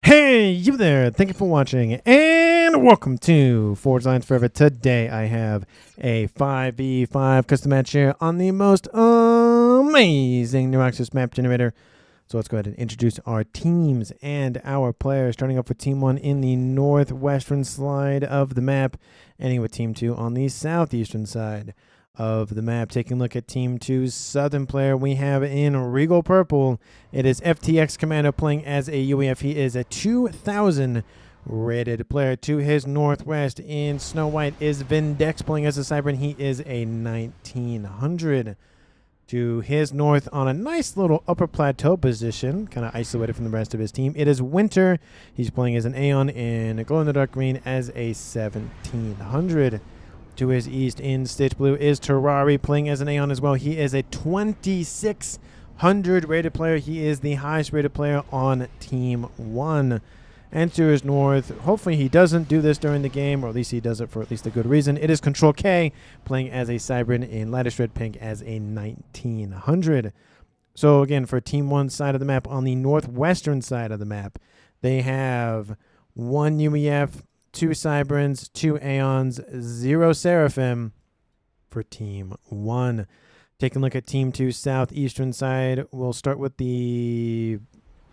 Hey, you there. Thank you for watching, and welcome to Forge Lines Forever. Today, I have a 5v5 custom match here on the most amazing new access map generator. So let's go ahead and introduce our teams and our players, starting off with Team 1 in the northwestern side of the map, ending with Team 2 on the southeastern side of the map. Taking a look at Team 2's southern player, we have in Regal Purple, it is FTX Commando playing as a UEF. He is a 2000 rated player. To his northwest in Snow White is Vindex playing as a Cybran. He is a 1900. To his north on a nice little upper plateau position, kind of isolated from the rest of his team, it is Winter. He's playing as an Aeon in glow-in-the-dark green as a 1700. To his east in Stitch Blue is Terrari playing as an Aeon as well. He is a 2600 rated player. He is the highest rated player on Team 1. And to his north, hopefully he doesn't do this during the game, or at least he does it for at least a good reason. It is Control K playing as a Cybran in Lattice Red Pink as a 1900. So again, for Team 1 side of the map, on the northwestern side of the map, they have one UEF, 2 Cybrans, 2 Aeons, 0 Seraphim for Team 1. Taking a look at Team 2 southeastern side, we'll start with the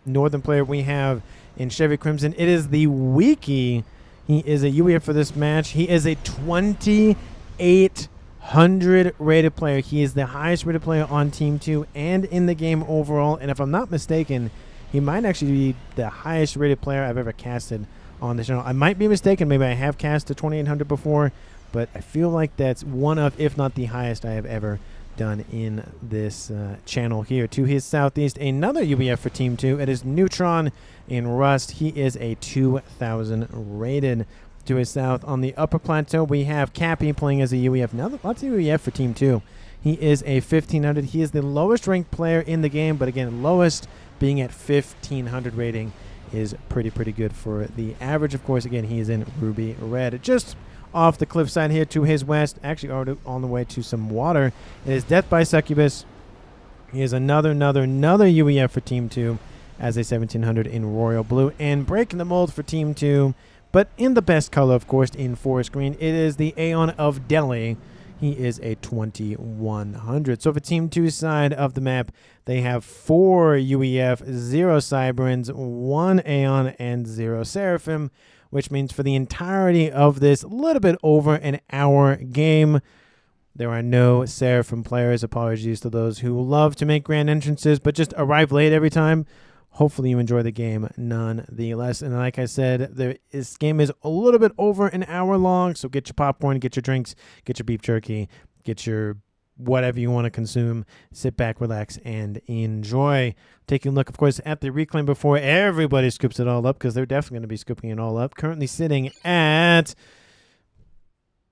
northern player we have in Chevy Crimson. It is the Wiki. He is a UEF for this match. He is a 2800 rated player. He is the highest rated player on Team 2 and in the game overall. And if I'm not mistaken, he might actually be the highest rated player I've ever casted on the channel. I might be mistaken. Maybe I have cast a 2800 before, but I feel like that's one of, if not the highest I have ever done in this channel here. To his southeast, another UBF for Team 2. It is Neutron in Rust. He is a 2000 rated. To his south, on the upper plateau, we have Cappy playing as a UEF. Now, lots of UEF for Team 2. He is a 1500. He is the lowest ranked player in the game, but again, lowest being at 1500 rating is pretty good for the average. Of course, again, he is in Ruby Red. Just off the cliffside here to his west, actually already on the way to some water, it is Death by Succubus. He is another UEF for Team 2 as a 1700 in Royal Blue. And breaking the mold for Team 2, but in the best color, of course, in forest green, it is the Aeon of Delhi. He is a 2100. So for Team 2's side of the map, they have 4 UEF, 0 Cybrans, 1 Aeon, and 0 Seraphim, which means for the entirety of this little bit over an hour game, there are no Seraphim players. Apologies to those who love to make grand entrances but just arrive late every time. Hopefully you enjoy the game nonetheless. And like I said, this game is a little bit over an hour long, so get your popcorn, get your drinks, get your beef jerky, get your whatever you want to consume. Sit back, relax, and enjoy. Taking a look, of course, at the reclaim before everybody scoops it all up, because they're definitely going to be scooping it all up. Currently sitting at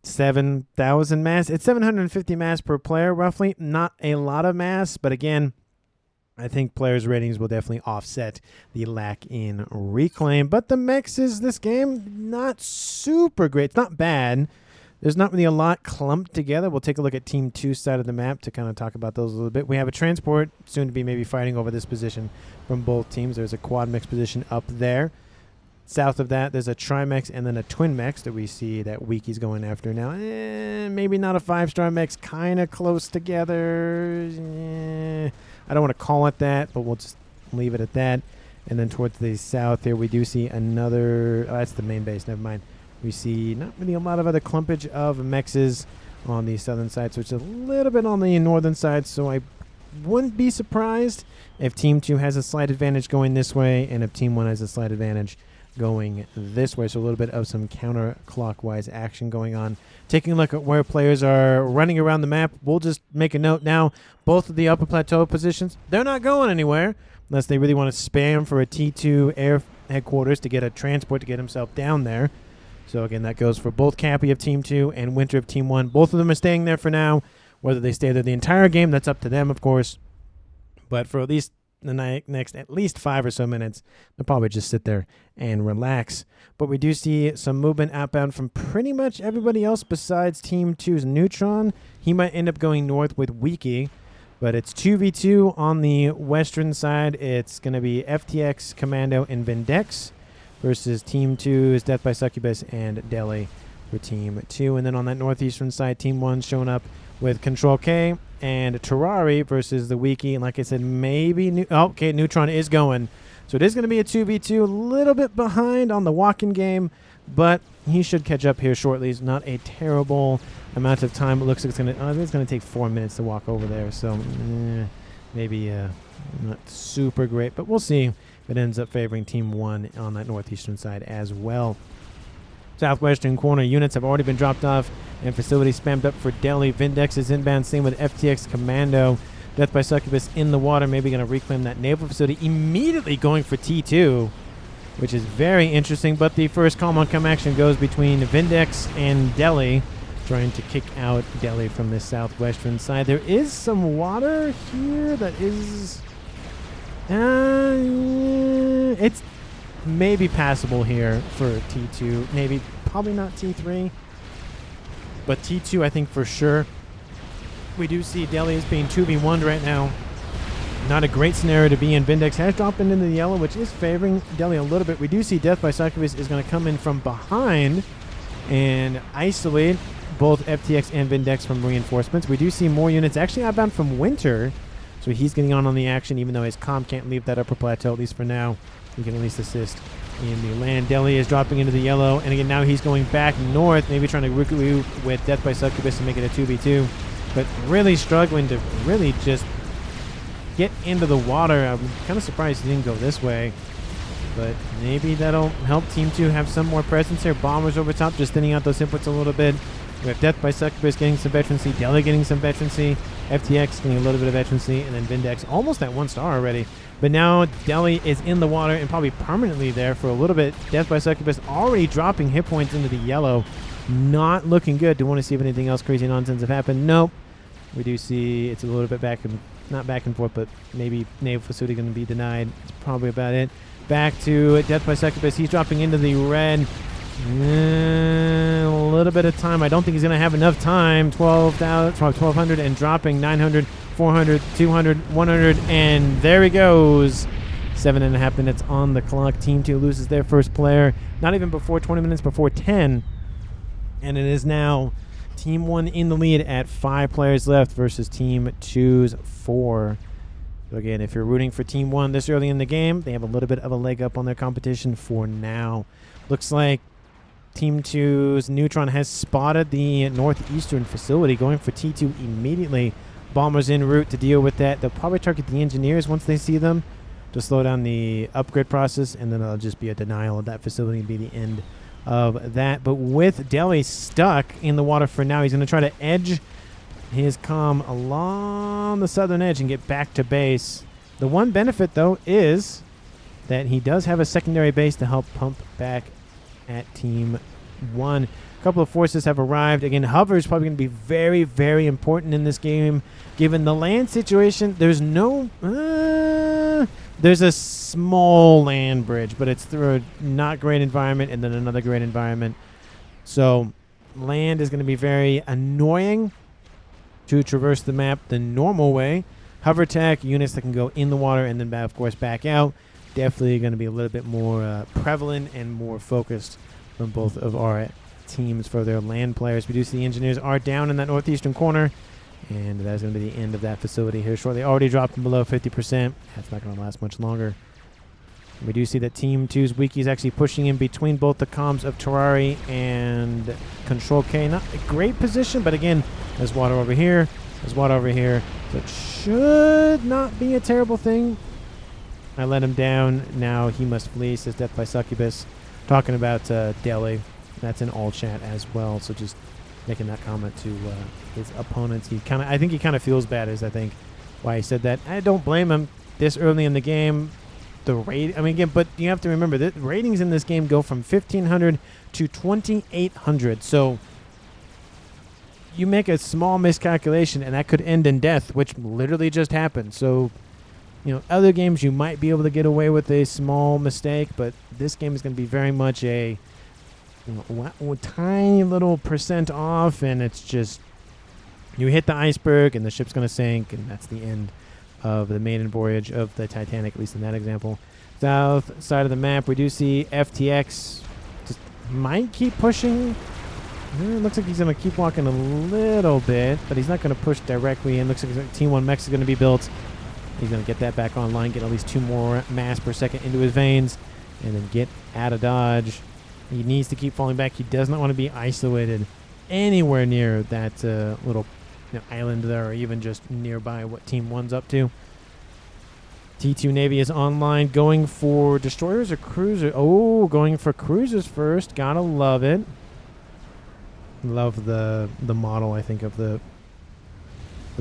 7,000 mass. It's 750 mass per player, roughly. Not a lot of mass, but again, I think players' ratings will definitely offset the lack in reclaim. But the mexes this game, not super great. It's not bad. There's not really a lot clumped together. We'll take a look at Team 2's side of the map to kind of talk about those a little bit. We have a transport, soon to be maybe fighting over this position from both teams. There's a quad mech position up there. South of that, there's a Trimex and then a Twin Mex that we see that Wiki's going after now. Maybe not a 5-star mex, kind of close together. I don't want to call it that, but we'll just leave it at that. And then towards the south here, we do see another, that's the main base, never mind. We see not really a lot of other clumpage of mexes on the southern side, so it's a little bit on the northern side, so I wouldn't be surprised if Team 2 has a slight advantage going this way, and if Team 1 has a slight advantage going this way. So a little bit of some counterclockwise action going on. Taking a look at where players are running around the map, we'll just make a note now. Both of the upper plateau positions, they're not going anywhere unless they really want to spam for a T2 air headquarters to get a transport to get himself down there. So again, that goes for both Cappy of Team 2 and Winter of Team 1. Both of them are staying there for now. Whether they stay there the entire game, that's up to them, of course. But for at least the next at least 5 or so minutes, they'll probably just sit there and relax. But we do see some movement outbound from pretty much everybody else besides Team 2's Neutron. He might end up going north with Wiki, but it's 2v2 on the western side. It's going to be FTX, Commando, and Vindex. versus Team 2's Death by Succubus and Delhi for Team 2. And then on that northeastern side, Team 1 showing up with Control K and Terrari versus the Wiki. And like I said, maybe... okay, Neutron is going. So it is going to be a 2v2, a little bit behind on the walking game, but he should catch up here shortly. It's not a terrible amount of time. It looks like it's going to take 4 minutes to walk over there. So maybe not super great, but we'll see if it ends up favoring Team 1 on that northeastern side as well. Southwestern corner units have already been dropped off and facility spammed up for Delhi. Vindex is inbound, same with FTX Commando. Death by Succubus in the water, maybe going to reclaim that naval facility, immediately going for T2, which is very interesting. But the first calm on come action goes between Vindex and Delhi, trying to kick out Delhi from this southwestern side. There is some water here that is... it's maybe passable here for T2. Maybe, probably not T3. But T2, I think for sure. We do see Delhi as being 2v1'd right now. Not a great scenario to be in. Vindex has dropped into the yellow, which is favoring Delhi a little bit. We do see Death by Succubus is going to come in from behind and isolate both FTX and Vindex from reinforcements. We do see more units actually outbound from Winter, so he's getting on the action, even though his comm can't leave that upper plateau, at least for now. He can at least assist in the land. Delhi is dropping into the yellow, and again, now he's going back north, maybe trying to regroup with Death by Succubus and make it a 2v2, but really struggling to really just get into the water. I'm kind of surprised he didn't go this way, but maybe that'll help Team 2 have some more presence here. Bombers over top, just thinning out those inputs a little bit. We have Death by Succubus getting some veterancy, Delhi getting some veterancy, FTX getting a little bit of veterancy, and then Vindex almost at 1 star already. But now Delhi is in the water and probably permanently there for a little bit. Death by Succubus already dropping hit points into the yellow. Not looking good. Do want to see if anything else crazy nonsense have happened? Nope. We do see it's a little bit back and not back and forth, but maybe naval facility going to be denied. It's probably about it. Back to Death by Succubus. He's dropping into the red. A little bit of time. I don't think he's going to have enough time. 1,200 and dropping 900, 400, 200, 100, and there he goes. 7.5 minutes on the clock. Team 2 loses their first player. Not even before 20 minutes before 10. And it is now Team 1 in the lead at 5 players left versus Team 2's 4. So again, if you're rooting for Team 1 this early in the game, they have a little bit of a leg up on their competition for now. Looks like Team 2's Neutron has spotted the northeastern facility, going for T2 immediately. Bombers en route to deal with that. They'll probably target the engineers once they see them to slow down the upgrade process, and then it'll just be a denial of that facility and be the end of that. But with Delhi stuck in the water for now, he's going to try to edge his comm along the southern edge and get back to base. The one benefit, though, is that he does have a secondary base to help pump back at Team 1. A couple of forces have arrived. Again, hover is probably going to be very, very important in this game. Given the land situation, there's no... there's a small land bridge, but it's through a not great environment and then another great environment. So land is going to be very annoying to traverse the map the normal way. Hover attack, units that can go in the water and then, of course, back out. Definitely going to be a little bit more prevalent and more focused from both of our teams for their land players. We do see the engineers are down in that northeastern corner, and that's going to be the end of that facility here shortly. Already dropping below 50%. That's not going to last much longer. We do see that Team 2's Wiki is actually pushing in between both the comms of Terrari and Control K. Not a great position, but again, there's water over here. There's water over here. So it should not be a terrible thing. I let him down. Now he must flee, says Death by Succubus. Talking about Delhi. That's in all chat as well. So just making that comment to his opponents. I think he kind of feels bad, is I think why he said that. I don't blame him. This early in the game, but you have to remember that ratings in this game go from 1,500 to 2,800. So you make a small miscalculation, and that could end in death, which literally just happened. So, other games you might be able to get away with a small mistake, but this game is going to be very much a tiny little percent off, and it's just you hit the iceberg, and the ship's going to sink, and that's the end of the maiden voyage of the Titanic, at least in that example. South side of the map, we do see FTX just might keep pushing. It looks like he's going to keep walking a little bit, but he's not going to push directly. And looks like Team 1 mech is going to be built. He's going to get that back online, get at least 2 more mass per second into his veins, and then get out of dodge. He needs to keep falling back. He does not want to be isolated anywhere near that little island there, or even just nearby what Team 1's up to. T2 Navy is online, going for destroyers or cruiser. Oh, going for cruisers first. Gotta love it. Love the model, I think, of the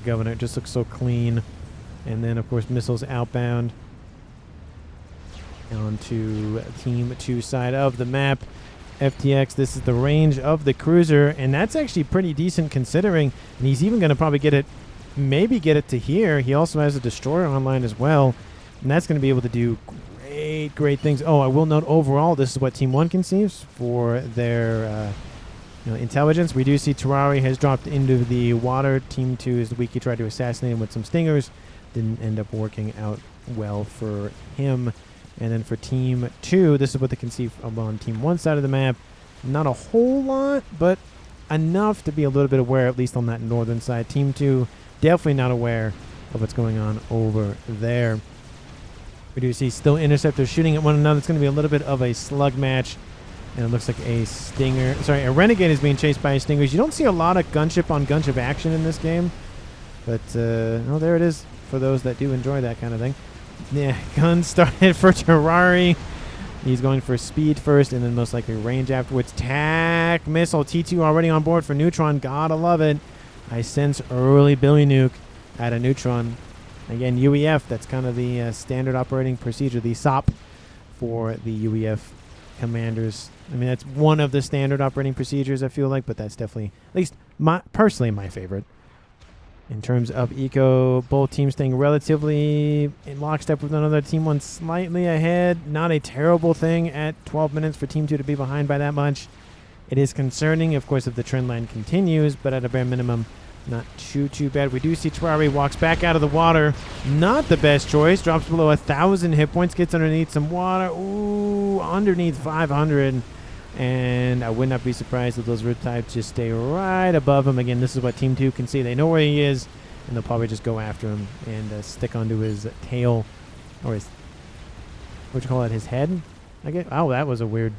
Governor. It just looks so clean. And then, of course, missiles outbound onto Team 2 side of the map. FTX, this is the range of the cruiser, and that's actually pretty decent considering. And he's even going to probably get it, maybe get it to here. He also has a destroyer online as well, and that's going to be able to do great things. Oh, I will note overall, this is what Team 1 conceives for their intelligence. We do see Terrari has dropped into the water. Team 2 is the weak. He tried to assassinate him with some stingers. Didn't end up working out well for him. And then for Team 2, this is what they conceive on Team 1 side of the map. Not a whole lot, but enough to be a little bit aware, at least on that northern side. Team 2, definitely not aware of what's going on over there. We do see still interceptors shooting at one another. It's going to be a little bit of a slug match. And it looks like a renegade is being chased by stingers. You don't see a lot of gunship on gunship action in this game. But, there it is for those that do enjoy that kind of thing. Yeah, gun started for Terrari. He's going for speed first and then most likely range afterwards. Tac missile. T2 already on board for Neutron. Gotta love it. I sense early Billy Nuke at a Neutron. Again, UEF, that's kind of the standard operating procedure, the SOP for the UEF commanders. I mean, that's one of the standard operating procedures, I feel like, but that's definitely, at least personally, my favorite. In terms of eco, both teams staying relatively in lockstep with another. Team 1 slightly ahead. Not a terrible thing at 12 minutes for Team 2 to be behind by that much. It is concerning, of course, if the trend line continues, but at a bare minimum, not too bad. We do see Terrari walks back out of the water. Not the best choice. Drops below 1,000 hit points. Gets underneath some water. Ooh, underneath 500. And I would not be surprised if those riptides just stay right above him. Again, this is what Team 2 can see. They know where he is, and they'll probably just go after him and stick onto his tail, or his, what you call it, his head, I guess. Oh, that was a weird,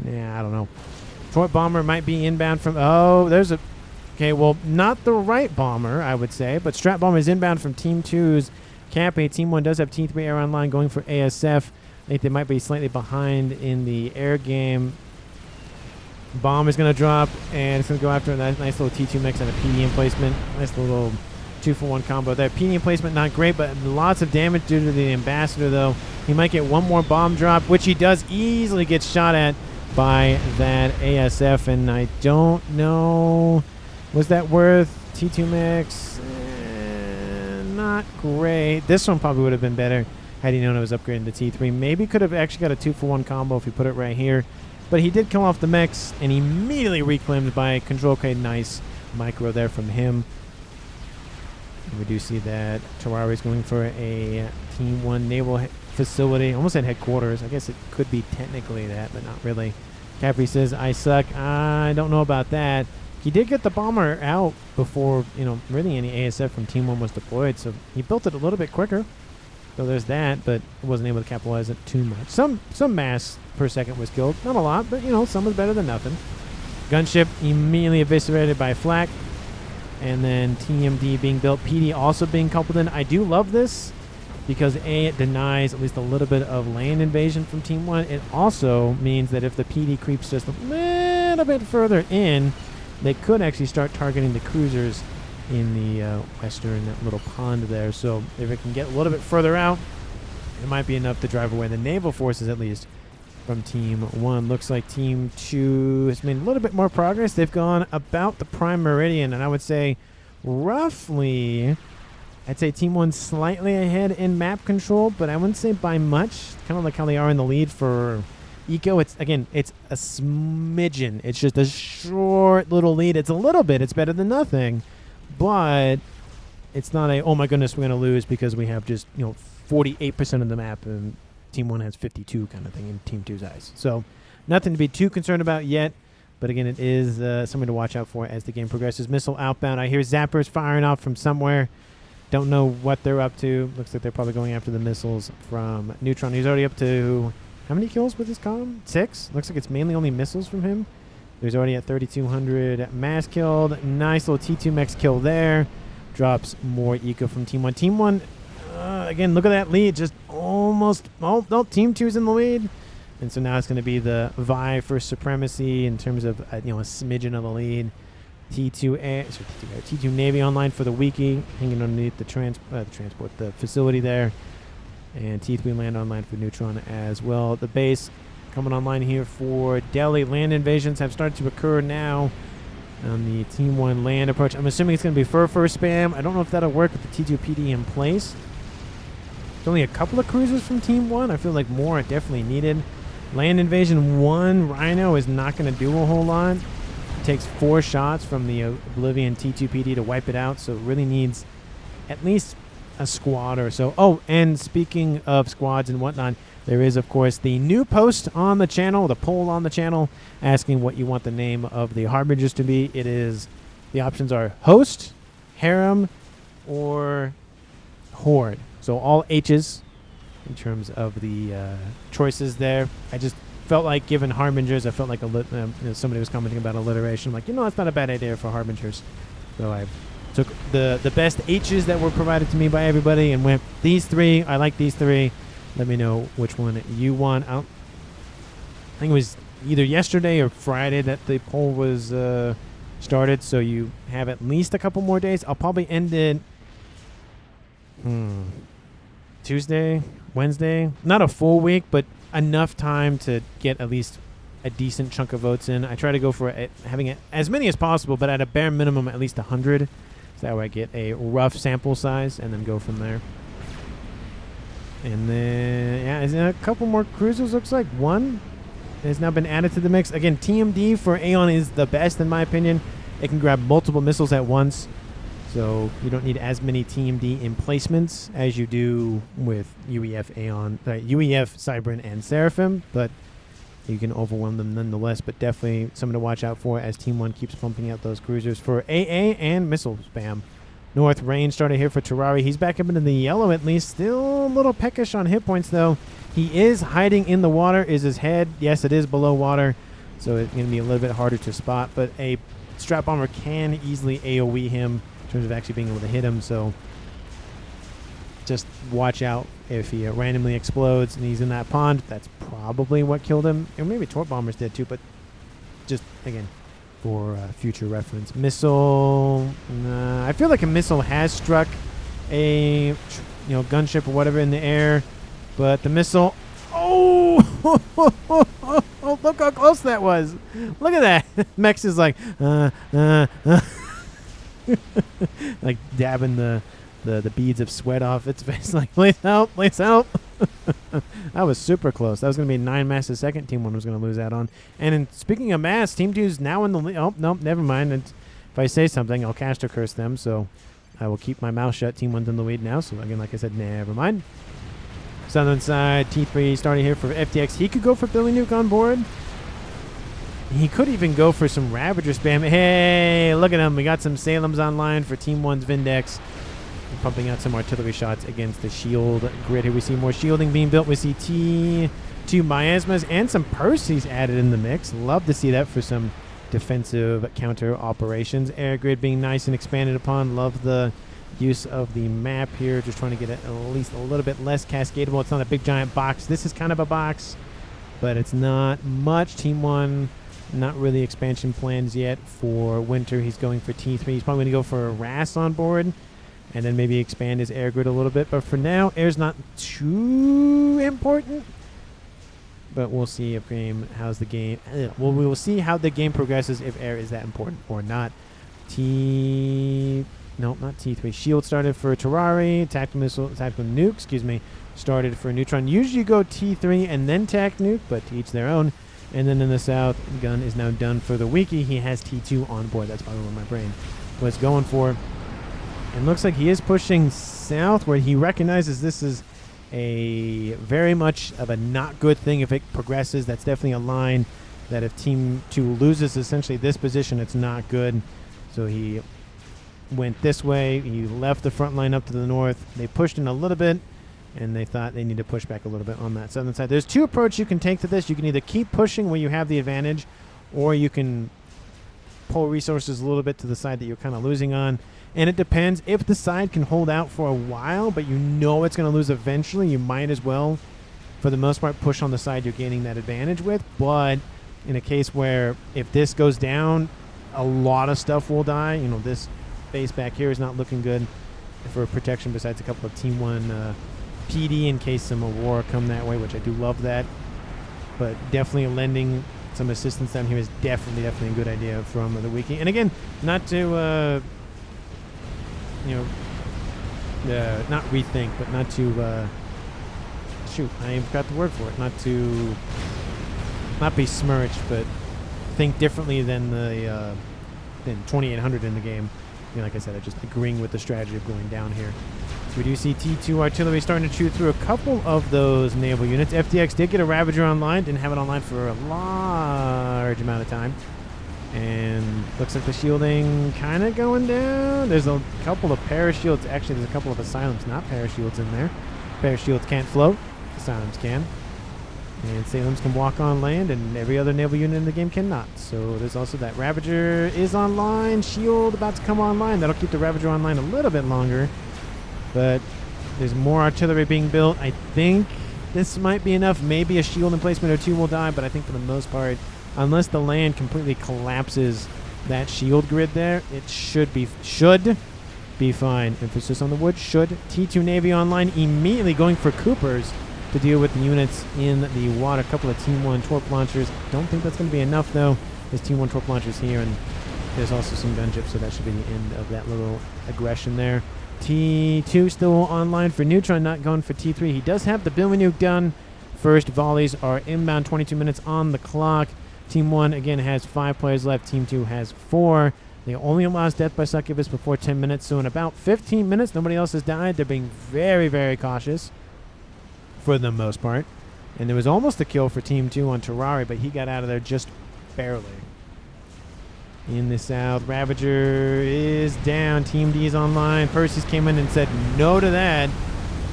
I don't know. Troy bomber might be inbound from, there's a, okay, well, not the right bomber, I would say, but Strat bomber is inbound from Team 2's Cap 8. Team 1 does have T3 air online going for ASF. I think they might be slightly behind in the air game. Bomb is going to drop, and it's going to go after a nice little T2 mix and a PD emplacement. Nice little 2-for-1 combo there. PD emplacement not great, but lots of damage due to the ambassador, though. He might get one more bomb drop, which he does easily get shot at by that ASF, and I don't know. Was that worth T2 mix? Not great. This one probably would have been better had he known it was upgraded to T3. Maybe could have actually got a 2-for-1 combo if he put it right here. But he did kill off the mechs and immediately reclaimed by control. Okay, nice micro there from him. And we do see that Terrari's going for a Team 1 naval facility. Almost at headquarters. I guess it could be technically that, but not really. Capri says, I suck. I don't know about that. He did get the bomber out before, really any ASF from Team 1 was deployed. So he built it a little bit quicker. So there's that, but wasn't able to capitalize it too much. Some mass per second was killed. Not a lot, but, some is better than nothing. Gunship immediately eviscerated by Flak. And then TMD being built. PD also being coupled in. I do love this because, A, it denies at least a little bit of land invasion from Team 1. It also means that if the PD creeps just a little bit further in, they could actually start targeting the cruisers in the western little pond there. So if it can get a little bit further out, it might be enough to drive away the naval forces, at least from Team 1. Looks like Team 2 has made a little bit more progress. They've gone about the prime meridian, and I would say roughly, I'd say Team 1 slightly ahead in map control, but I wouldn't say by much. Kind of like how they are in the lead for eco. It's a smidgen. It's just a short little lead. It's a little bit. It's better than nothing. But it's not a, oh my goodness, we're going to lose because we have just, 48% of the map. And Team 1 has 52 kind of thing in Team 2's eyes. So nothing to be too concerned about yet. But again, it is something to watch out for as the game progresses. Missile outbound. I hear zappers firing off from somewhere. Don't know what they're up to. Looks like they're probably going after the missiles from Neutron. He's already up to how many kills with his comm? 6? Looks like it's mainly only missiles from him. There's already at 3,200 mass killed. Nice little T2 mechs kill there. Drops more eco from Team 1. Team 1, again, look at that lead. Just almost, oh, no, Team 2's in the lead. And so now it's going to be the vie for supremacy in terms of, a smidgen of the lead. T2 Navy online for the wiki, hanging underneath the transport, the facility there. And T3 land online for Neutron as well. The base coming online here for Delhi. Land invasions have started to occur now on the Team 1 land approach. I'm assuming it's going to be first spam. I don't know if that'll work with the T2 PD in place. There's only a couple of cruisers from Team 1. I feel like more are definitely needed. Land invasion 1, Rhino is not going to do a whole lot. It takes 4 shots from the Oblivion T2 PD to wipe it out, so it really needs at least a squad or so. Oh, and speaking of squads and whatnot, there is, of course, the new post on the channel, the poll on the channel, asking what you want the name of the Harbingers to be. It is, the options are Host, Harem, or Horde. So all H's in terms of the choices there. I just felt like, given Harbingers, I felt like somebody was commenting about alliteration. I'm like, that's not a bad idea for Harbingers. So I took the best H's that were provided to me by everybody and went, these 3, I like these 3. Let me know which one you want. I think it was either yesterday or Friday that the poll was started, so you have at least a couple more days. I'll probably end it Tuesday, Wednesday. Not a full week, but enough time to get at least a decent chunk of votes in. I try to go for having as many as possible, but at a bare minimum at least 100. So that way I get a rough sample size and then go from there. And then, is there a couple more cruisers? Looks like 1 has now been added to the mix. Again, TMD for Aeon is the best in my opinion. It can grab multiple missiles at once. So you don't need as many TMD emplacements as you do with UEF Aeon, UEF Cybran and Seraphim, but you can overwhelm them nonetheless. But definitely something to watch out for as Team 1 keeps pumping out those cruisers for AA and missile spam. North Rain started here for Terrari. He's back up into the yellow at least. Still a little peckish on hit points though. He is hiding in the water. Is his head? Yes, it is below water, so it's going to be a little bit harder to spot. But a strap bomber can easily AoE him in terms of actually being able to hit him, so just watch out if he randomly explodes and he's in that pond. That's probably what killed him, or maybe torp bombers did too, but just again for future reference. Missile, I feel like a missile has struck a gunship or whatever in the air, but the missile, look how close that was. Look at that. Mex is like like dabbing the beads of sweat off its face, like, please help. That was super close. That was going to be 9 mass a second. Team 1 was going to lose that on. And speaking of mass, Team 2 is now in the lead. Oh, no, never mind. If I say something, I'll caster curse them, so I will keep my mouth shut. Team 1's in the lead now, so again, like I said, never mind. Southern side, T3 starting here for FTX. He could go for Billy Nuke on board. He could even go for some Ravager spam. Hey, look at him. We got some Salem's online for Team 1's Vindex. Pumping out some artillery shots against the shield grid. Here we see more shielding being built. We see T2 miasmas and some Perseus added in the mix. Love to see that for some defensive counter operations. Air grid being nice and expanded upon. Love the use of the map here. Just trying to get it at least a little bit less cascadable. It's not a big giant box. This is kind of a box, but it's not much. Team 1, not really expansion plans yet for winter. He's going for T3. He's probably going to go for a RAS on board and then maybe expand his air grid a little bit. But for now, air's not too important. But we'll see if how's the game. Well, we will see how the game progresses if air is that important or not. No, not T3. Shield started for Terrari. Tactical nuke, started for Neutron. Usually you go T3 and then tac nuke, but to each their own. And then in the south, gun is now done for the wiki. He has T2 on board. That's probably what my brain was going for. And looks like he is pushing south, where he recognizes this is a very much of a not good thing if it progresses. That's definitely a line that if Team 2 loses essentially this position, it's not good. So he went this way. He left the front line up to the north. They pushed in a little bit, and they thought they need to push back a little bit on that southern side. There's two approaches you can take to this. You can either keep pushing where you have the advantage, or you can pull resources a little bit to the side that you're kind of losing on. And it depends. If the side can hold out for a while, but you know it's going to lose eventually, you might as well, for the most part, push on the side you're gaining that advantage with. But in a case where if this goes down, a lot of stuff will die. You know, this base back here is not looking good for protection besides a couple of Team 1 PD in case some Aurora come that way, which I do love that. But definitely lending some assistance down here is definitely a good idea from the wiki. And again, not to, not rethink, but not to, shoot, I forgot the word for it. Not to, not be smirched, but think differently than the, than 2800 in the game. Like I said, I'm just agreeing with the strategy of going down here. So we do see T2 artillery starting to chew through a couple of those naval units. FTX did get a Ravager online, didn't have it online for a large amount of time. And looks like the shielding kind of going down. There's a couple of parashields. Actually, there's a couple of asylums, not parashields in there. Parashields can't float. Asylums can. And Salems can walk on land, and every other naval unit in the game cannot. So there's also that. Ravager is online. Shield about to come online. That'll keep the Ravager online a little bit longer. But there's more artillery being built. I think this might be enough. Maybe a shield emplacement or two will die, but I think for the most part, unless the land completely collapses that shield grid there, it should be fine. Emphasis on the wood. Should. T2 Navy online, immediately going for Coopers to deal with the units in the water. A couple of Team 1 torp launchers. Don't think that's going to be enough, though. There's Team 1 torp launchers here, and there's also some gunships, so that should be the end of that little aggression there. T2 still online for Neutron, not going for T3. He does have the Billy Nuke done. First volleys are inbound, 22 minutes on the clock. Team 1, again, has 5 players left. Team 2 has 4. They only allows death by succubus before 10 minutes, so in about 15 minutes, nobody else has died. They're being very, very cautious for the most part. And there was almost a kill for Team 2 on Terrari, but he got out of there just barely. In the south, Ravager is down. Team D is online. Percy's came in and said no to that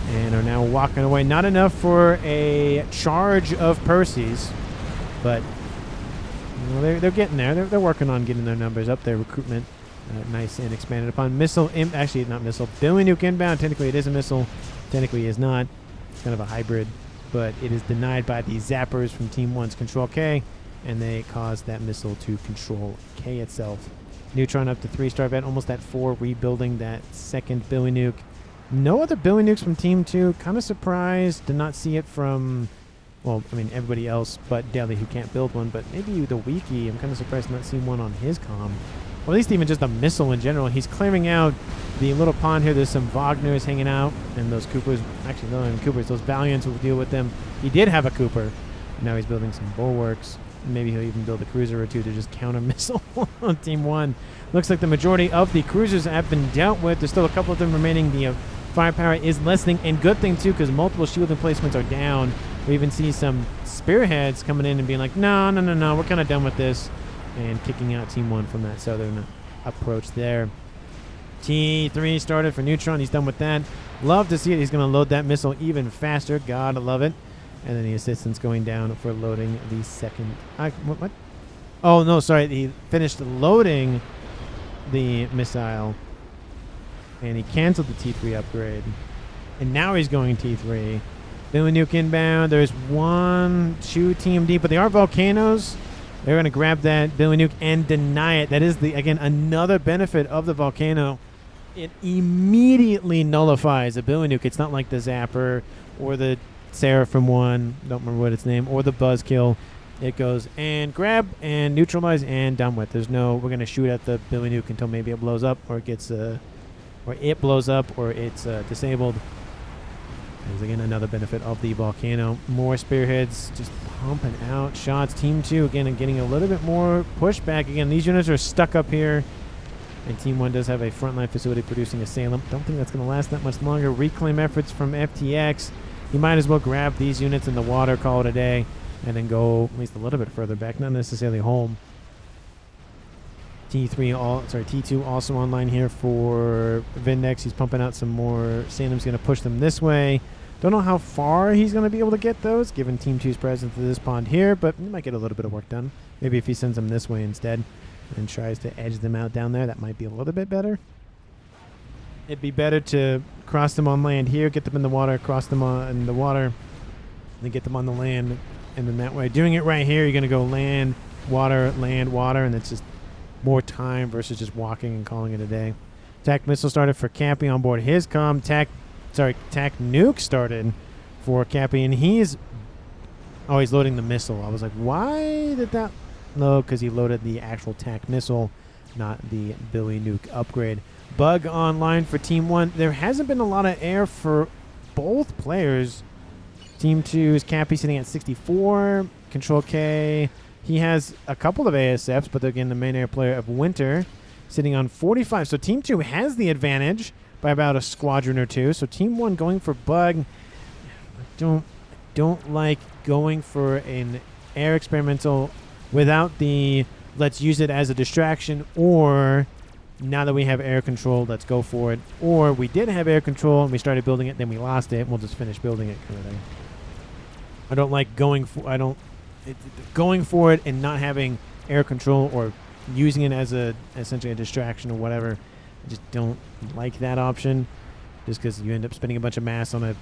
and are now walking away. Not enough for a charge of Percy's, but they're getting there. They're working on getting their numbers up. Their recruitment nice and expanded upon. Missile, actually not missile. Billy Nuke inbound. Technically it is a missile. Technically it is not. It's kind of a hybrid, but it is denied by the zappers from Team 1's Control K. And they caused that missile to control K itself. Neutron up to 3-star event, almost at 4, rebuilding that second Billy Nuke. No other Billy Nukes from Team 2. Kind of surprised to not see it from, well, I mean, everybody else but Deli, who can't build one, but maybe the Wiki. I'm kind of surprised to not see one on his comm. Or at least even just a missile in general. He's clearing out the little pond here. There's some Wagners hanging out, and those Coopers, actually, no, even Coopers, those Valiants will deal with them. He did have a Cooper. Now he's building some bulwarks. Maybe he'll even build a cruiser or two to just counter missile on Team 1. Looks like the majority of the cruisers have been dealt with. There's still a couple of them remaining. The firepower is lessening, and good thing too, because multiple shield emplacements are down. We even see some spearheads coming in and being like, no, we're kind of done with this, and kicking out Team 1 from that southern approach there. T3 started for Neutron. He's done with that. Love to see it. He's going to load that missile even faster. Gotta love it. And then the assistance going down for loading the second. What? Oh, no, sorry. He finished loading the missile. And he canceled the T3 upgrade. And now he's going T3. Billy Nuke inbound. There's 1, 2 Team D. But they are volcanoes. They're going to grab that Billy Nuke and deny it. That is, again, another benefit of the volcano. It immediately nullifies a Billy Nuke. It's not like the Zapper or the Seraphim one, don't remember what its name, or the Buzzkill. It goes and grab and neutralize and done with. There's no, we're going to shoot at the Billy Nuke until maybe it blows up, or it gets, or it blows up, or it's disabled. There's again another benefit of the volcano. More spearheads just pumping out shots. Team 2 again and getting a little bit more pushback. Again, these units are stuck up here. And Team 1 does have a frontline facility producing a Salem. Don't think that's going to last that much longer. Reclaim efforts from FTX. he might as well grab these units in the water, call it a day, and then go at least a little bit further back, not necessarily home. T2 also online here for Vindex. He's pumping out some more. Sandem's going to push them this way. Don't know how far he's going to be able to get those, given Team 2's presence to this pond here, but he might get a little bit of work done. Maybe if he sends them this way instead and tries to edge them out down there, that might be a little bit better. It'd be better to cross them on land here, get them in the water, cross them in the water, then get them on the land, and then that way. Doing it right here, you're going to go land, water, and it's just more time versus just walking and calling it a day. Tac missile started for Cappy on board his comm. Tac nuke started for Cappy, and he's loading the missile. I was like, why did that? No, because he loaded the actual Tac missile, not the Billy Nuke upgrade. Bug online for Team 1. There hasn't been a lot of air for both players. Team 2's Cappy sitting at 64. Control K. He has a couple of ASFs, but again, the main air player of Winter sitting on 45. So Team 2 has the advantage by about a squadron or two. So Team 1 going for Bug. I don't like going for an air experimental without the let's use it as a distraction, or now that we have air control, let's go for it. Or we did have air control and we started building it, then we lost it, and we'll just finish building it kind of thing. I don't like going for it and not having air control or using it as essentially a distraction or whatever. I just don't like that option, just because you end up spending a bunch of mass on a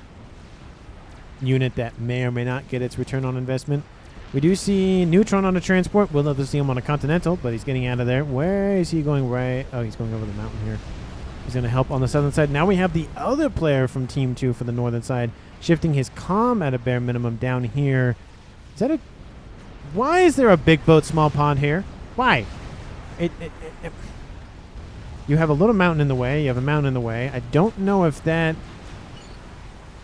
unit that may or may not get its return on investment. We do see Neutron on a transport. We'll love to see him on a Continental, but he's getting out of there. Where is he going? Right? Oh, he's going over the mountain here. He's going to help on the southern side. Now we have the other player from Team 2 for the northern side shifting his comm at a bare minimum down here. Is that a... Why is there a big boat, small pond here? Why? You have a little mountain in the way. You have a mountain in the way. I don't know if that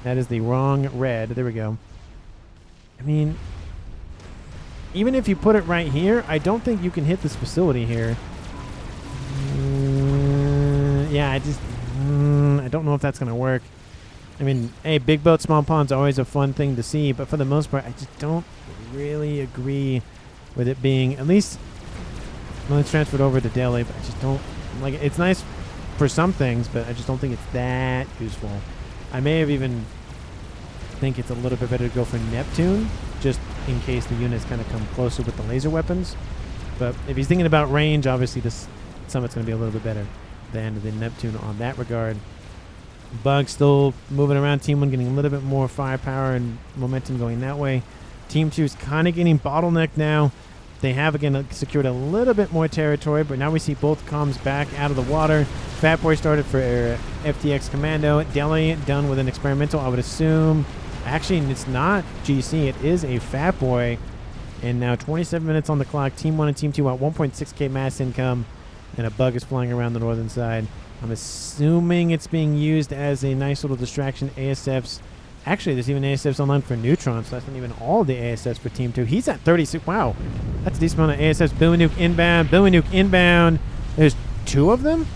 is the wrong red. There we go. I mean, even if you put it right here, I don't think you can hit this facility here. Yeah, I don't know if that's going to work. I mean, hey, big boat, small pond's always a fun thing to see, but for the most part, I just don't really agree with it being, at least, well, it's transferred over to Delhi, but I just don't, like, it's nice for some things, but I just don't think it's that useful. I may have even think it's a little bit better to go for Neptune, just in case the units kind of come closer with the laser weapons. But if he's thinking about range, obviously this Summit's going to be a little bit better than the Neptune on that regard. Bug still moving around. Team 1 getting a little bit more firepower and momentum going that way. Team 2 is kind of getting bottlenecked now. They have, again, secured a little bit more territory, but now we see both comms back out of the water. Fat Boy started for FTX Commando. Delhi done with an experimental, I would assume. Actually, it's not GC. It is a Fat Boy. And now 27 minutes on the clock. Team 1 and Team 2 at 1.6k mass income. And a Bug is flying around the northern side. I'm assuming it's being used as a nice little distraction. ASFs. Actually, there's even ASFs online for Neutron, so that's not even all the ASFs for Team 2. He's at 36. Wow. That's a decent amount of ASFs. Billy Nuke inbound. Billy Nuke inbound. There's 2 of them?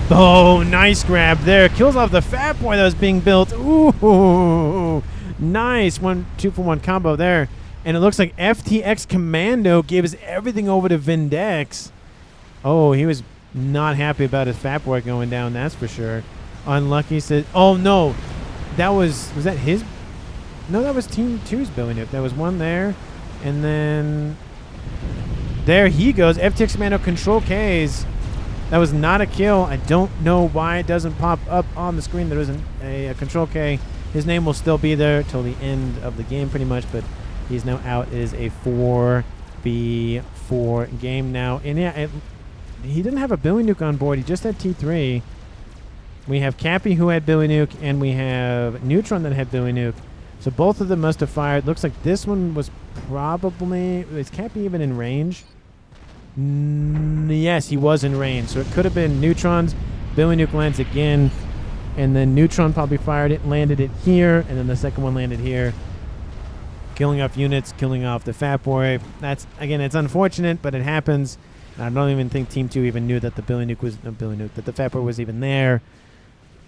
Oh, nice grab there. Kills off the Fat Boy that was being built. Ooh. Nice. 2-for-1 combo there. And it looks like FTX Commando gives everything over to Vindex. Oh, he was not happy about his Fat Boy going down, that's for sure. Unlucky said, oh no. That was that his? No, that was Team 2's Billy Nuke. There was one there. And then there he goes. FTX Commando Control Ks. That was not a kill. I don't know why it doesn't pop up on the screen. There isn't a Control K. His name will still be there till the end of the game pretty much, but he's now out. It is a 4v4 game now. And yeah, he didn't have a Billy Nuke on board. He just had T3. We have Cappy who had Billy Nuke, and we have Neutron that had Billy Nuke. So both of them must have fired. Looks like this one was probably... Is Cappy even in range? Yes, he was in range. So it could have been Neutron's. Billy Nuke lands again, and then Neutron probably fired it, landed it here, and then the second one landed here. Killing off units, killing off the Fat Boy. That's, again, it's unfortunate, but it happens. I don't even think Team 2 even knew that the Billy Nuke was... that the Fat Boy was even there.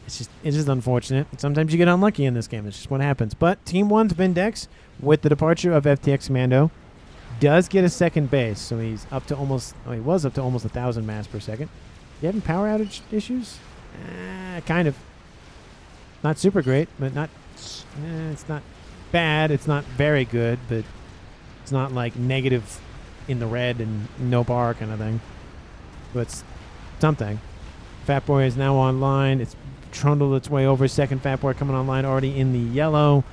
it's just unfortunate. Sometimes you get unlucky in this game. It's just what happens. But Team 1's Vindex, with the departure of FTX Commando, does get a second base. So he's up to almost, he was up to almost 1,000 mass per second. You having power outage issues? Kind of. Not super great, but not, it's not bad. It's not very good, but it's not like negative in the red and no power kind of thing. But it's something. Fat Boy is now online. It's trundled its way over. Second Fat Boy coming online already in the yellow.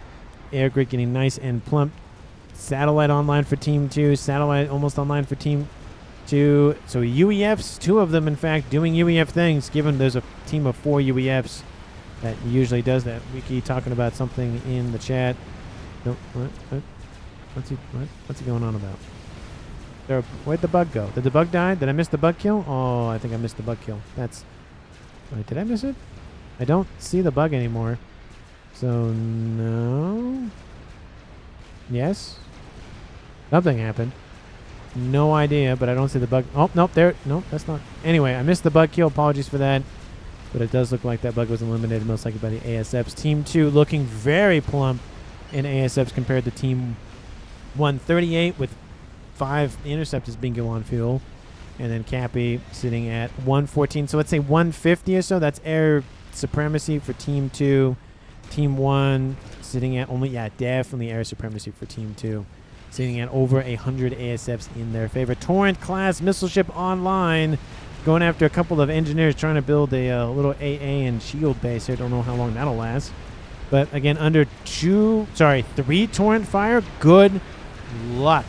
Air Grid getting nice and plump. Satellite online for Team 2. Satellite almost online for Team 2. So UEFs, 2 of them in fact, doing UEF things, given there's a team of 4 UEFs that usually does that. Wiki talking about something in the chat. No, what's he going on about? Where'd the bug go? Did the bug die? Did I miss the bug kill? Oh, I think I missed the bug kill. That's... Wait, did I miss it? I don't see the bug anymore. So, no. Yes? Something happened. No idea, but I don't see the bug. Oh, nope, there. Nope, that's not. Anyway, I missed the bug kill. Apologies for that. But it does look like that bug was eliminated most likely by the ASFs. Team 2 looking very plump in ASFs compared to Team 138 with 5 interceptors bingo on fuel. And then Cappy sitting at 114. So let's say 150 or so. That's air supremacy for Team 2. Team 1 sitting at only, yeah, definitely air supremacy for Team 2. Sitting at over 100 ASFs in their favor. Torrent class missile ship online. Going after a couple of engineers trying to build a little AA and shield base here. Don't know how long that'll last. But again, under 3 Torrent fire, good luck.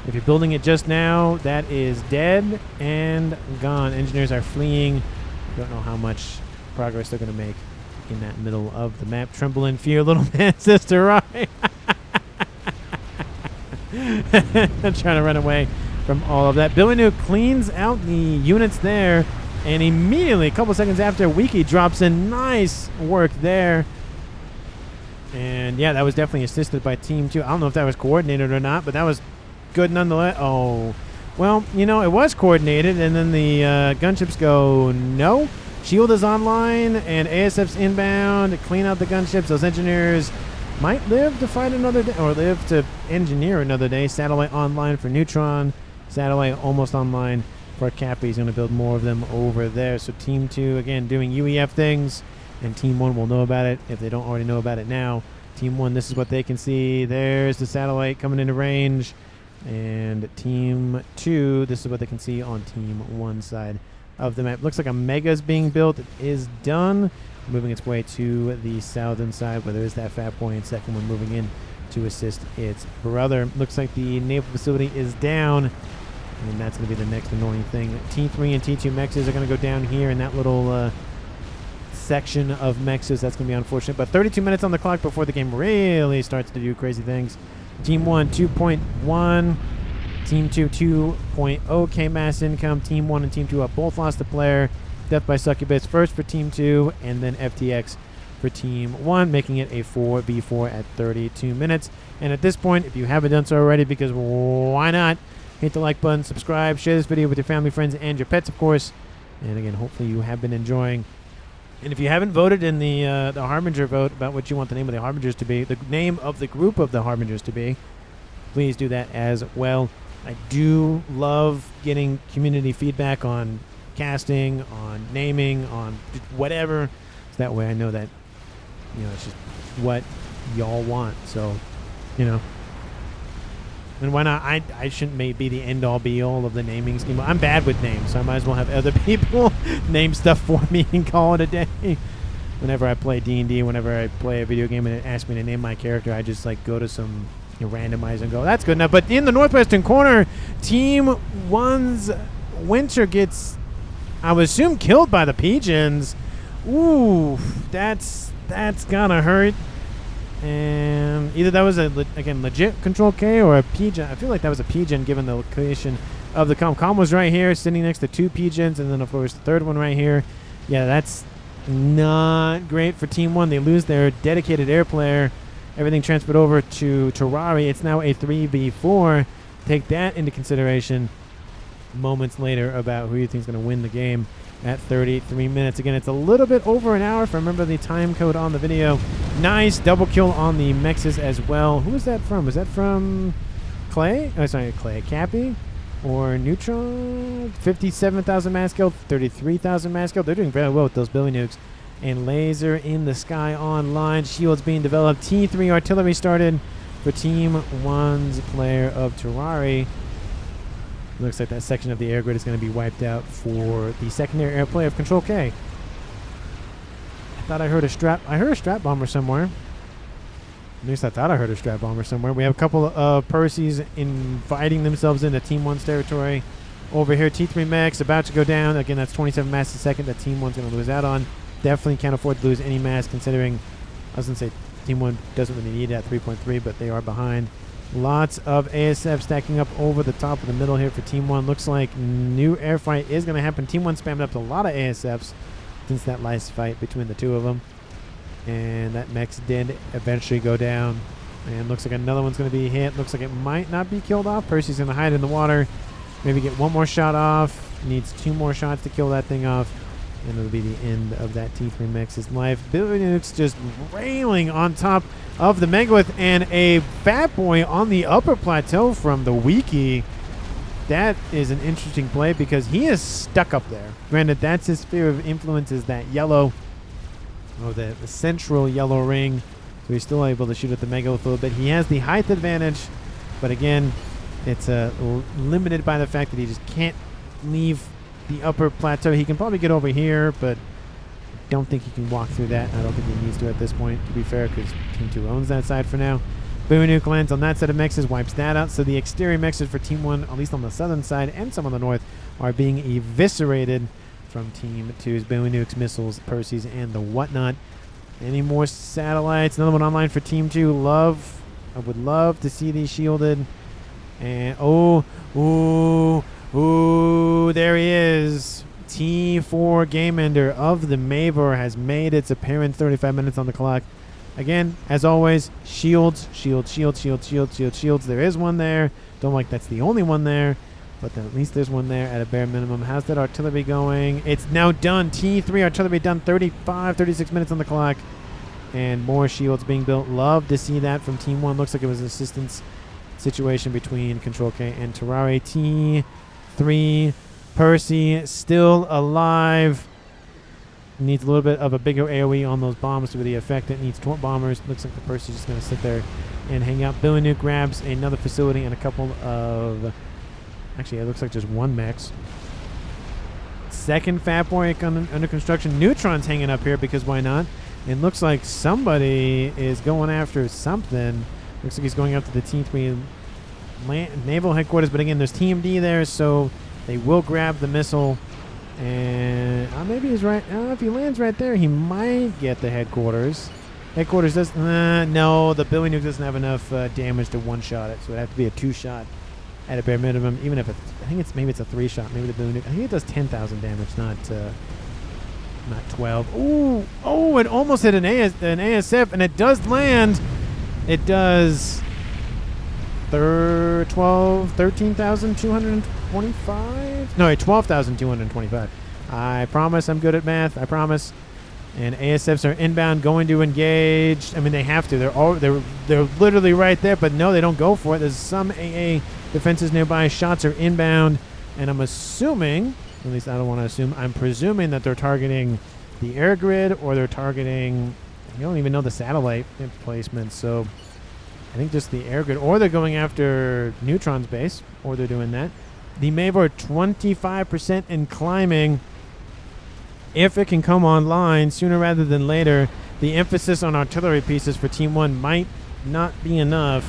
If you're building it just now, that is dead and gone. Engineers are fleeing. Don't know how much progress they're going to make in that middle of the map. Tremble in fear, little man, sister, right? Trying to run away from all of that. Billy Nuke cleans out the units there, and immediately, a couple seconds after, Wiki drops in. Nice work there. And yeah, that was definitely assisted by Team 2. I don't know if that was coordinated or not, but that was good nonetheless. Oh, well, you know, it was coordinated, and then the gunships go, no. Shield is online, and ASF's inbound to clean out the gunships. Those engineers might live to fight another day, or live to engineer another day. Satellite online for Neutron. Satellite almost online for Cappy. He's going to build more of them over there. So Team 2, again, doing UEF things, and Team 1 will know about it if they don't already know about it now. Team 1, this is what they can see. There's the satellite coming into range. And Team 2, this is what they can see on Team 1 side of the map. Looks like a mega is being built. It is done. Moving its way to the southern side where there is that Fat Boy and second one moving in to assist its brother. Looks like the naval facility is down. And that's going to be the next annoying thing. T3 and T2 mexes are going to go down here in that little section of mexes. That's going to be unfortunate. But 32 minutes on the clock before the game really starts to do crazy things. Team 1, 2.1. Team 2, 2.0 K mass income. Team 1 and Team 2 have both lost a player. Death by Succubus first for Team 2, and then FTX for Team 1, making it a 4v4 at 32 minutes. And at this point, if you haven't done so already, because why not, hit the like button, subscribe, share this video with your family, friends, and your pets, of course. And again, hopefully you have been enjoying. And if you haven't voted in the Harbinger vote about what you want the name of the Harbingers to be, the name of the group of the Harbingers to be, please do that as well. I do love getting community feedback on casting, on naming, on whatever. So that way I know that, you know, it's just what y'all want. So, you know. And why not? I shouldn't be the end-all, be-all of the naming scheme. I'm bad with names, so I might as well have other people name stuff for me and call it a day. Whenever I play D&D, whenever I play a video game and it asks me to name my character, I just like go to some randomizer and go, that's good enough. But in the northwestern corner, Team 1's Winter gets, I would assume, killed by the pigeons. Ooh, that's gonna hurt. And either that was again legit Control K or a pigeon. I feel like that was a pigeon given the location of the comm. Comm was right here, sitting next to 2 pigeons, and then of course the third one right here. Yeah, that's not great for Team 1. They lose their dedicated air player. Everything transferred over to Terrari. It's now a 3v4. Take that into consideration moments later about who you think is going to win the game. at 33 minutes. Again, it's a little bit over an hour if I remember the time code on the video. Nice double kill on the mexes as well. Who is that from? Is that from Clay? Oh, sorry, Clay. Cappy or Neutron? 57,000 mass kill, 33,000 mass kill. They're doing very well with those Billy Nukes. And laser in the sky online. Shields being developed. T3 artillery started for Team 1's player of Terrari. Looks like that section of the air grid is going to be wiped out for the secondary air play of Control K. I thought I heard a strap. I heard a strap bomber somewhere. At least I thought I heard a strap bomber somewhere. We have a couple of Percys inviting themselves into Team 1's territory. Over here, T3 Max about to go down. Again, that's 27 mass a second that Team 1's going to lose out on. Definitely can't afford to lose any mass considering, I was going to say, Team 1 doesn't really need it at 3.3, but they are behind. Lots of ASF stacking up over the top of the middle here for Team 1. Looks like new air fight is going to happen. Team 1 spammed up a lot of ASFs since that last fight between the two of them. And that Mex did eventually go down. And looks like another one's going to be hit. Looks like it might not be killed off. Percy's going to hide in the water. Maybe get one more shot off. Needs 2 more shots to kill that thing off. And it'll be the end of that T3 Mex's life. Billy Nukes just railing on top of the Megalith, and a Fat Boy on the upper plateau from the Wiki. That is an interesting play because he is stuck up there. Granted, that's his sphere of influence, is that yellow, or the central yellow ring. So he's still able to shoot at the Megalith a little bit. He has the height advantage, but again, it's limited by the fact that he just can't leave the upper plateau. He can probably get over here, but I don't think he can walk through that. I don't think he needs to at this point, to be fair, because Team 2 owns that side for now. Boom Nuke lands on that set of mexes, wipes that out. So the exterior mexes for Team 1, at least on the southern side and some on the north, are being eviscerated from Team 2's Boom Nuke's missiles, Percy's, and the whatnot. Any more satellites? Another one online for Team 2. I would love to see these shielded. And ooh, there he is. T4 Game Ender of the Mavor has made its appearance. 35 minutes on the clock. Again, as always, shields. There is one there. Don't like that's the only one there, but then at least there's one there at a bare minimum. How's that artillery going? It's now done. T3 artillery done. 36 minutes on the clock. And more shields being built. Love to see that from Team 1. Looks like it was an assistance situation between Control K and Terrari. T3 Percy still alive. Needs a little bit of a bigger AoE on those bombs to really affect it. Needs torp bombers. Looks like the Percy's just going to sit there and hang out. Billy Nuke grabs another facility and a couple of... Actually, it looks like just one mech. Second Fat Boy under construction. Neutron's hanging up here because why not? It looks like somebody is going after something. Looks like he's going after the T3 Naval headquarters. But again, there's TMD there, so they will grab the missile. And maybe he's right. If he lands right there, he might get the headquarters. Headquarters does... no, the Billy Nuke doesn't have enough damage to one-shot it. So it'd have to be a 2-shot at a bare minimum. Even if it's... I think maybe it's a 3-shot. Maybe the Billy Nuke... I think it does 10,000 damage, not 12. Ooh! Oh, it almost hit an ASF, and it does land. It does... 13,225? No, 12,225. I promise I'm good at math. I promise. And ASFs are inbound, going to engage. I mean, they have to. They're literally right there, but no, they don't go for it. There's some AA defenses nearby. Shots are inbound, and I'm assuming, at least I don't want to assume, I'm presuming that they're targeting the air grid, or they're targeting, you don't even know the satellite placement, so I think just the air grid, or they're going after Neutron's base, or they're doing that. The Mavor 25% and climbing. If it can come online sooner rather than later, the emphasis on artillery pieces for Team 1 might not be enough.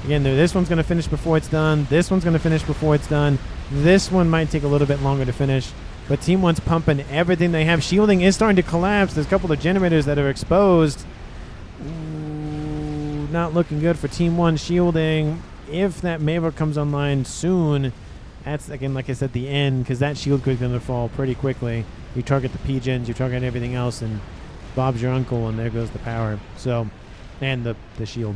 Again, this one's going to finish before it's done. This one's going to finish before it's done. This one might take a little bit longer to finish. But Team 1's pumping everything they have. Shielding is starting to collapse. There's a couple of generators that are exposed. Ooh, not looking good for Team 1 shielding. If that Mavor comes online soon, that's, again, like I said, the end, because that shield grid's going to fall pretty quickly. You target the P-gens, you target everything else, and Bob's your uncle, and there goes the power. So, and the shield.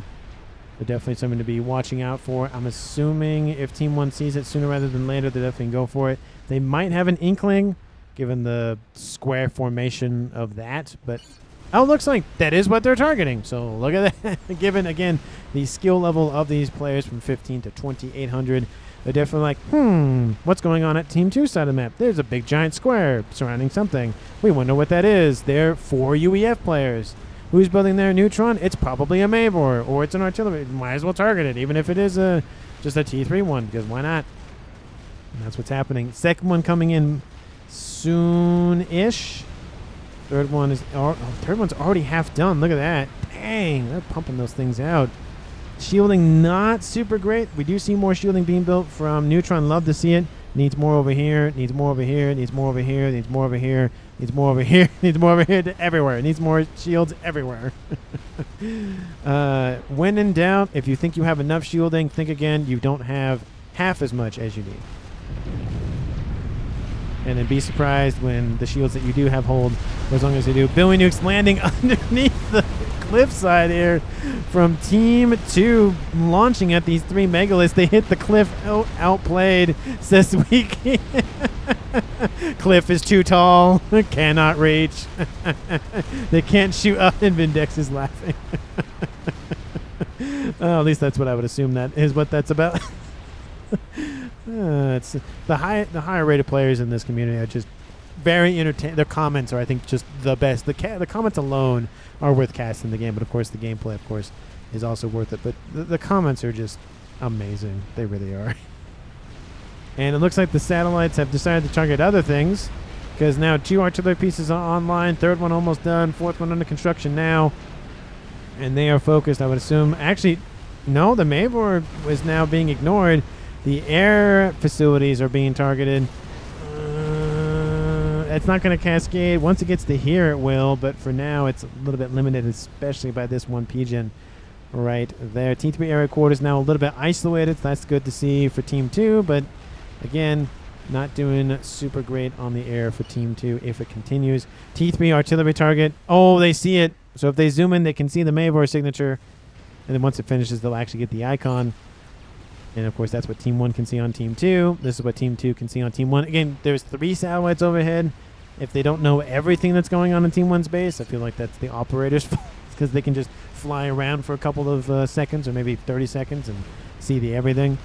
So definitely something to be watching out for. I'm assuming if Team 1 sees it sooner rather than later, they definitely go for it. They might have an inkling. given the square formation of that. But oh, looks like that is what they're targeting. So look at that. Given, again, the skill level of these players from 15 to 2,800, they're definitely like, what's going on at Team 2 side of the map? There's a big giant square surrounding something. We wonder what that is. They're 4 UEF players. Who's building their neutron? It's probably a Mavor, or it's an artillery. Might as well target it, even if it is just a T3 one, because why not? And that's what's happening. Second one coming in soon-ish. Third one's already half done. Look at that. Dang, they're pumping those things out. Shielding not super great. We do see more shielding being built from Neutron. Love to see it. Needs more over here. Needs more over here. Needs more over here. Needs more over here. Needs more over here. Needs more over here. Everywhere. Needs more shields everywhere. When in doubt, if you think you have enough shielding, think again. You don't have half as much as you need. And then be surprised when the shields that you do have hold, as long as they do. Billy Nuke's landing underneath the cliffside here from Team 2, launching at these 3 megaliths. They hit the cliff, outplayed, says we can't. Cliff is too tall, cannot reach. They can't shoot up, and Vindex is laughing. At least that's what I would assume that is what that's about. It's the higher rated players in this community are just very entertaining. Their comments are, I think, just the best. The comments alone are worth casting the game, but of course the gameplay, of course, is also worth it. But the comments are just amazing. They really are. And it looks like the satellites have decided to target other things, because now 2 artillery pieces are online, 3rd one almost done, 4th one under construction now, and they are focused, I would assume. Actually, no, the Mavor is now being ignored. The air facilities are being targeted. It's not going to cascade. Once it gets to here, it will. But for now, it's a little bit limited, especially by this one pigeon right there. T3 area quarters now a little bit isolated. So that's good to see for Team 2. But again, not doing super great on the air for Team 2 if it continues. T3 artillery target. Oh, they see it. So if they zoom in, they can see the Mavor signature. And then once it finishes, they'll actually get the icon. And, of course, that's what Team 1 can see on Team 2. This is what Team 2 can see on Team 1. Again, there's 3 satellites overhead. If they don't know everything that's going on in Team 1's base, I feel like that's the operator's fault, because they can just fly around for a couple of seconds or maybe 30 seconds and see the everything.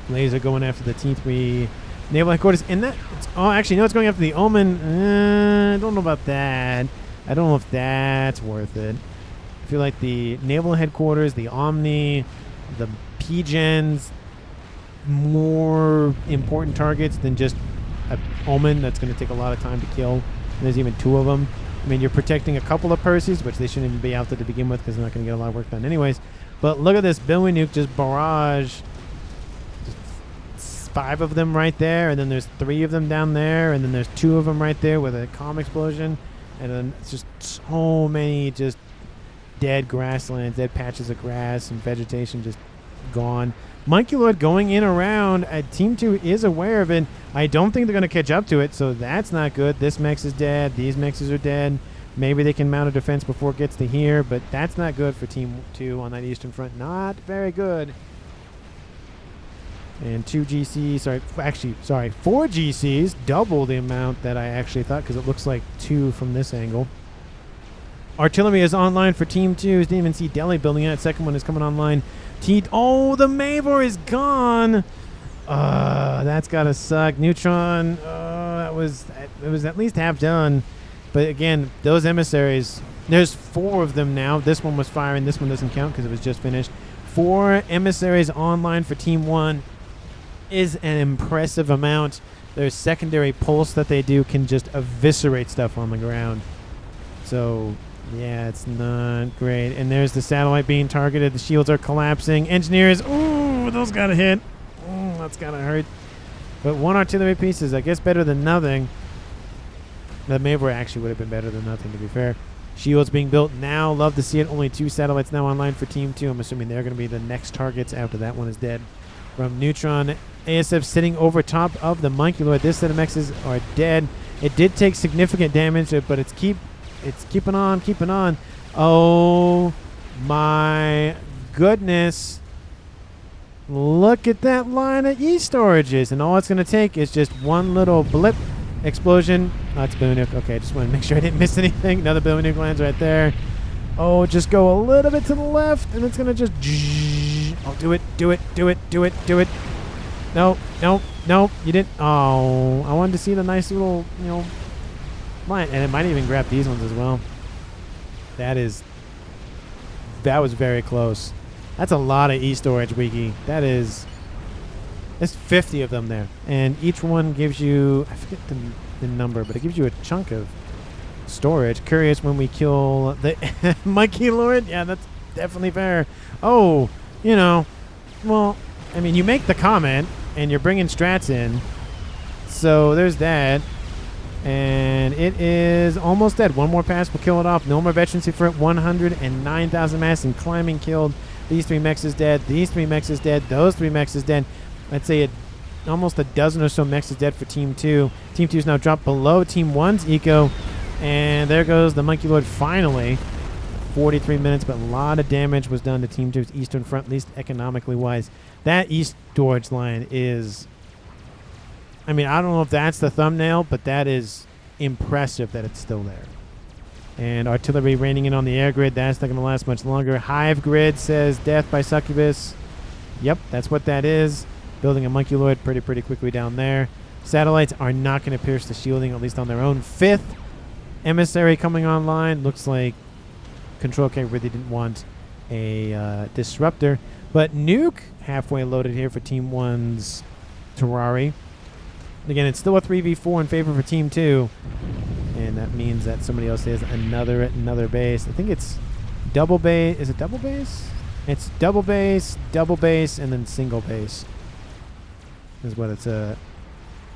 Laser going after the T3 Naval Headquarters. And that, actually, no, it's going after the Omen. I don't know about that. I don't know if that's worth it. I feel like the Naval Headquarters, the Omni, the P-Gens, more important targets than just an Omen that's going to take a lot of time to kill. And there's even 2 of them. I mean, you're protecting a couple of Perseus, which they shouldn't even be out there to begin with, because they're not going to get a lot of work done anyways. But look at this Billy Nuke just barrage. Just 5 of them right there, and then there's 3 of them down there, and then there's 2 of them right there with a calm explosion. And then it's just so many just dead grasslands, dead patches of grass and vegetation just gone. Monkey Lord going in around. Team 2 is aware of it. I don't think they're going to catch up to it, so that's not good. This mech is dead. These mechs are dead. Maybe they can mount a defense before it gets to here, but that's not good for Team 2 on that eastern front. Not very good. And 2 GCs, 4 GCs, double the amount that I actually thought, because it looks like 2 from this angle. Artillery is online for Team 2. Didn't even see Delhi building it. Second one is coming online. The Mavor is gone. That's gotta suck. Neutron. It was at least half done. But again, those emissaries. There's 4 of them now. This one was firing. This one doesn't count because it was just finished. 4 emissaries online for Team 1 is an impressive amount. Their secondary pulse that they do can just eviscerate stuff on the ground. So yeah, it's not great. And there's the satellite being targeted. The shields are collapsing. Engineers, ooh, those gotta hit. Ooh, that's gotta hurt. But 1 artillery piece is, I guess, better than nothing. The Mavor actually would have been better than nothing, to be fair. Shields being built now. Love to see it. Only 2 satellites now online for Team 2. I'm assuming they're going to be the next targets after that one is dead. From Neutron, ASF sitting over top of the Monkey Lord. This set of mechs are dead. It did take significant damage, but it's keeping on. Oh my goodness. Look at that line of E-storages. And all it's going to take is just one little blip Explosion. Oh, that's Boom Nuke. Okay, just want to make sure I didn't miss anything. Another Boom Nuke lands right there. Oh, just go a little bit to the left, and it's going to just... Oh, do it, do it, do it, do it, do it. No, no, no, you didn't. Oh, I wanted to see the nice little, you know, line. And it might even grab these ones as well. That was very close. That's a lot of E-storage, Wiki. There's 50 of them there. And each one gives you, I forget the number, but it gives you a chunk of storage. Curious when we kill the Monkey Lord. Yeah, that's definitely fair. Oh, you know, well, I mean, you make the comment, and you're bringing strats in. So there's that. And it is almost dead. One more pass will kill it off. No more veterancy for it. 109,000 mass and climbing killed. These 3 mechs is dead. These 3 mechs is dead. Those 3 mechs is dead. I'd say almost a dozen or so mechs is dead for Team 2. Team 2 is now dropped below Team 1's eco. And there goes the Monkey Lord finally. 43 minutes, but a lot of damage was done to Team 2's eastern front, at least economically wise. That east storage line is... I mean, I don't know if that's the thumbnail, but that is impressive that it's still there. And artillery raining in on the air grid. That's not going to last much longer. Hive grid says death by succubus. Yep, that's what that is. Building a Monkey Lord pretty quickly down there. Satellites are not going to pierce the shielding, at least on their own. 5th emissary coming online. Looks like Control K really didn't want a disruptor. But Nuke halfway loaded here for Team 1's Terrari. Again, it's still a 3v4 in favor for Team 2. And that means that somebody else has another base. I think it's double base. Is it double base? It's double base, and then single base. Is what it's I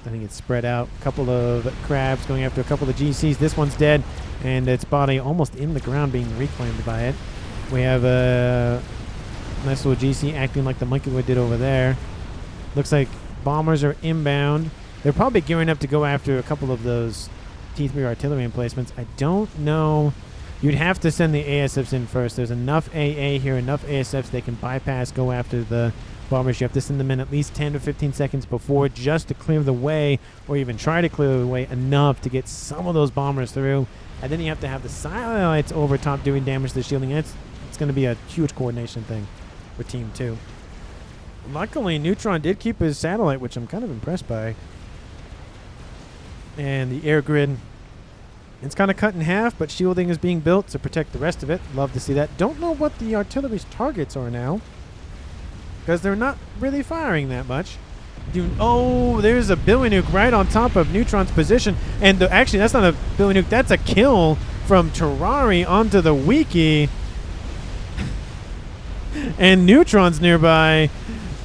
think it's spread out. A couple of crabs going after a couple of GCs. This one's dead, and its body almost in the ground being reclaimed by it. We have a nice little GC acting like the Monkey Lord did over there. Looks like bombers are inbound. They're probably gearing up to go after a couple of those T3 artillery emplacements. I don't know. You'd have to send the ASFs in first. There's enough AA here, enough ASFs they can bypass, go after the bombers. You have to send them in at least 10 to 15 seconds before just to clear the way, or even try to clear the way enough to get some of those bombers through. And then you have to have the satellites over top doing damage to the shielding. It's going to be a huge coordination thing for Team 2. Luckily, Neutron did keep his satellite, which I'm kind of impressed by. And the air grid, it's kind of cut in half, but shielding is being built to protect the rest of it. Love to see that. Don't know what the artillery's targets are now, because they're not really firing that much. Oh, there's a Billy Nuke right on top of Neutron's position. And actually, that's not a Billy Nuke. That's a kill from Terrari onto the Wiki. And Neutron's nearby.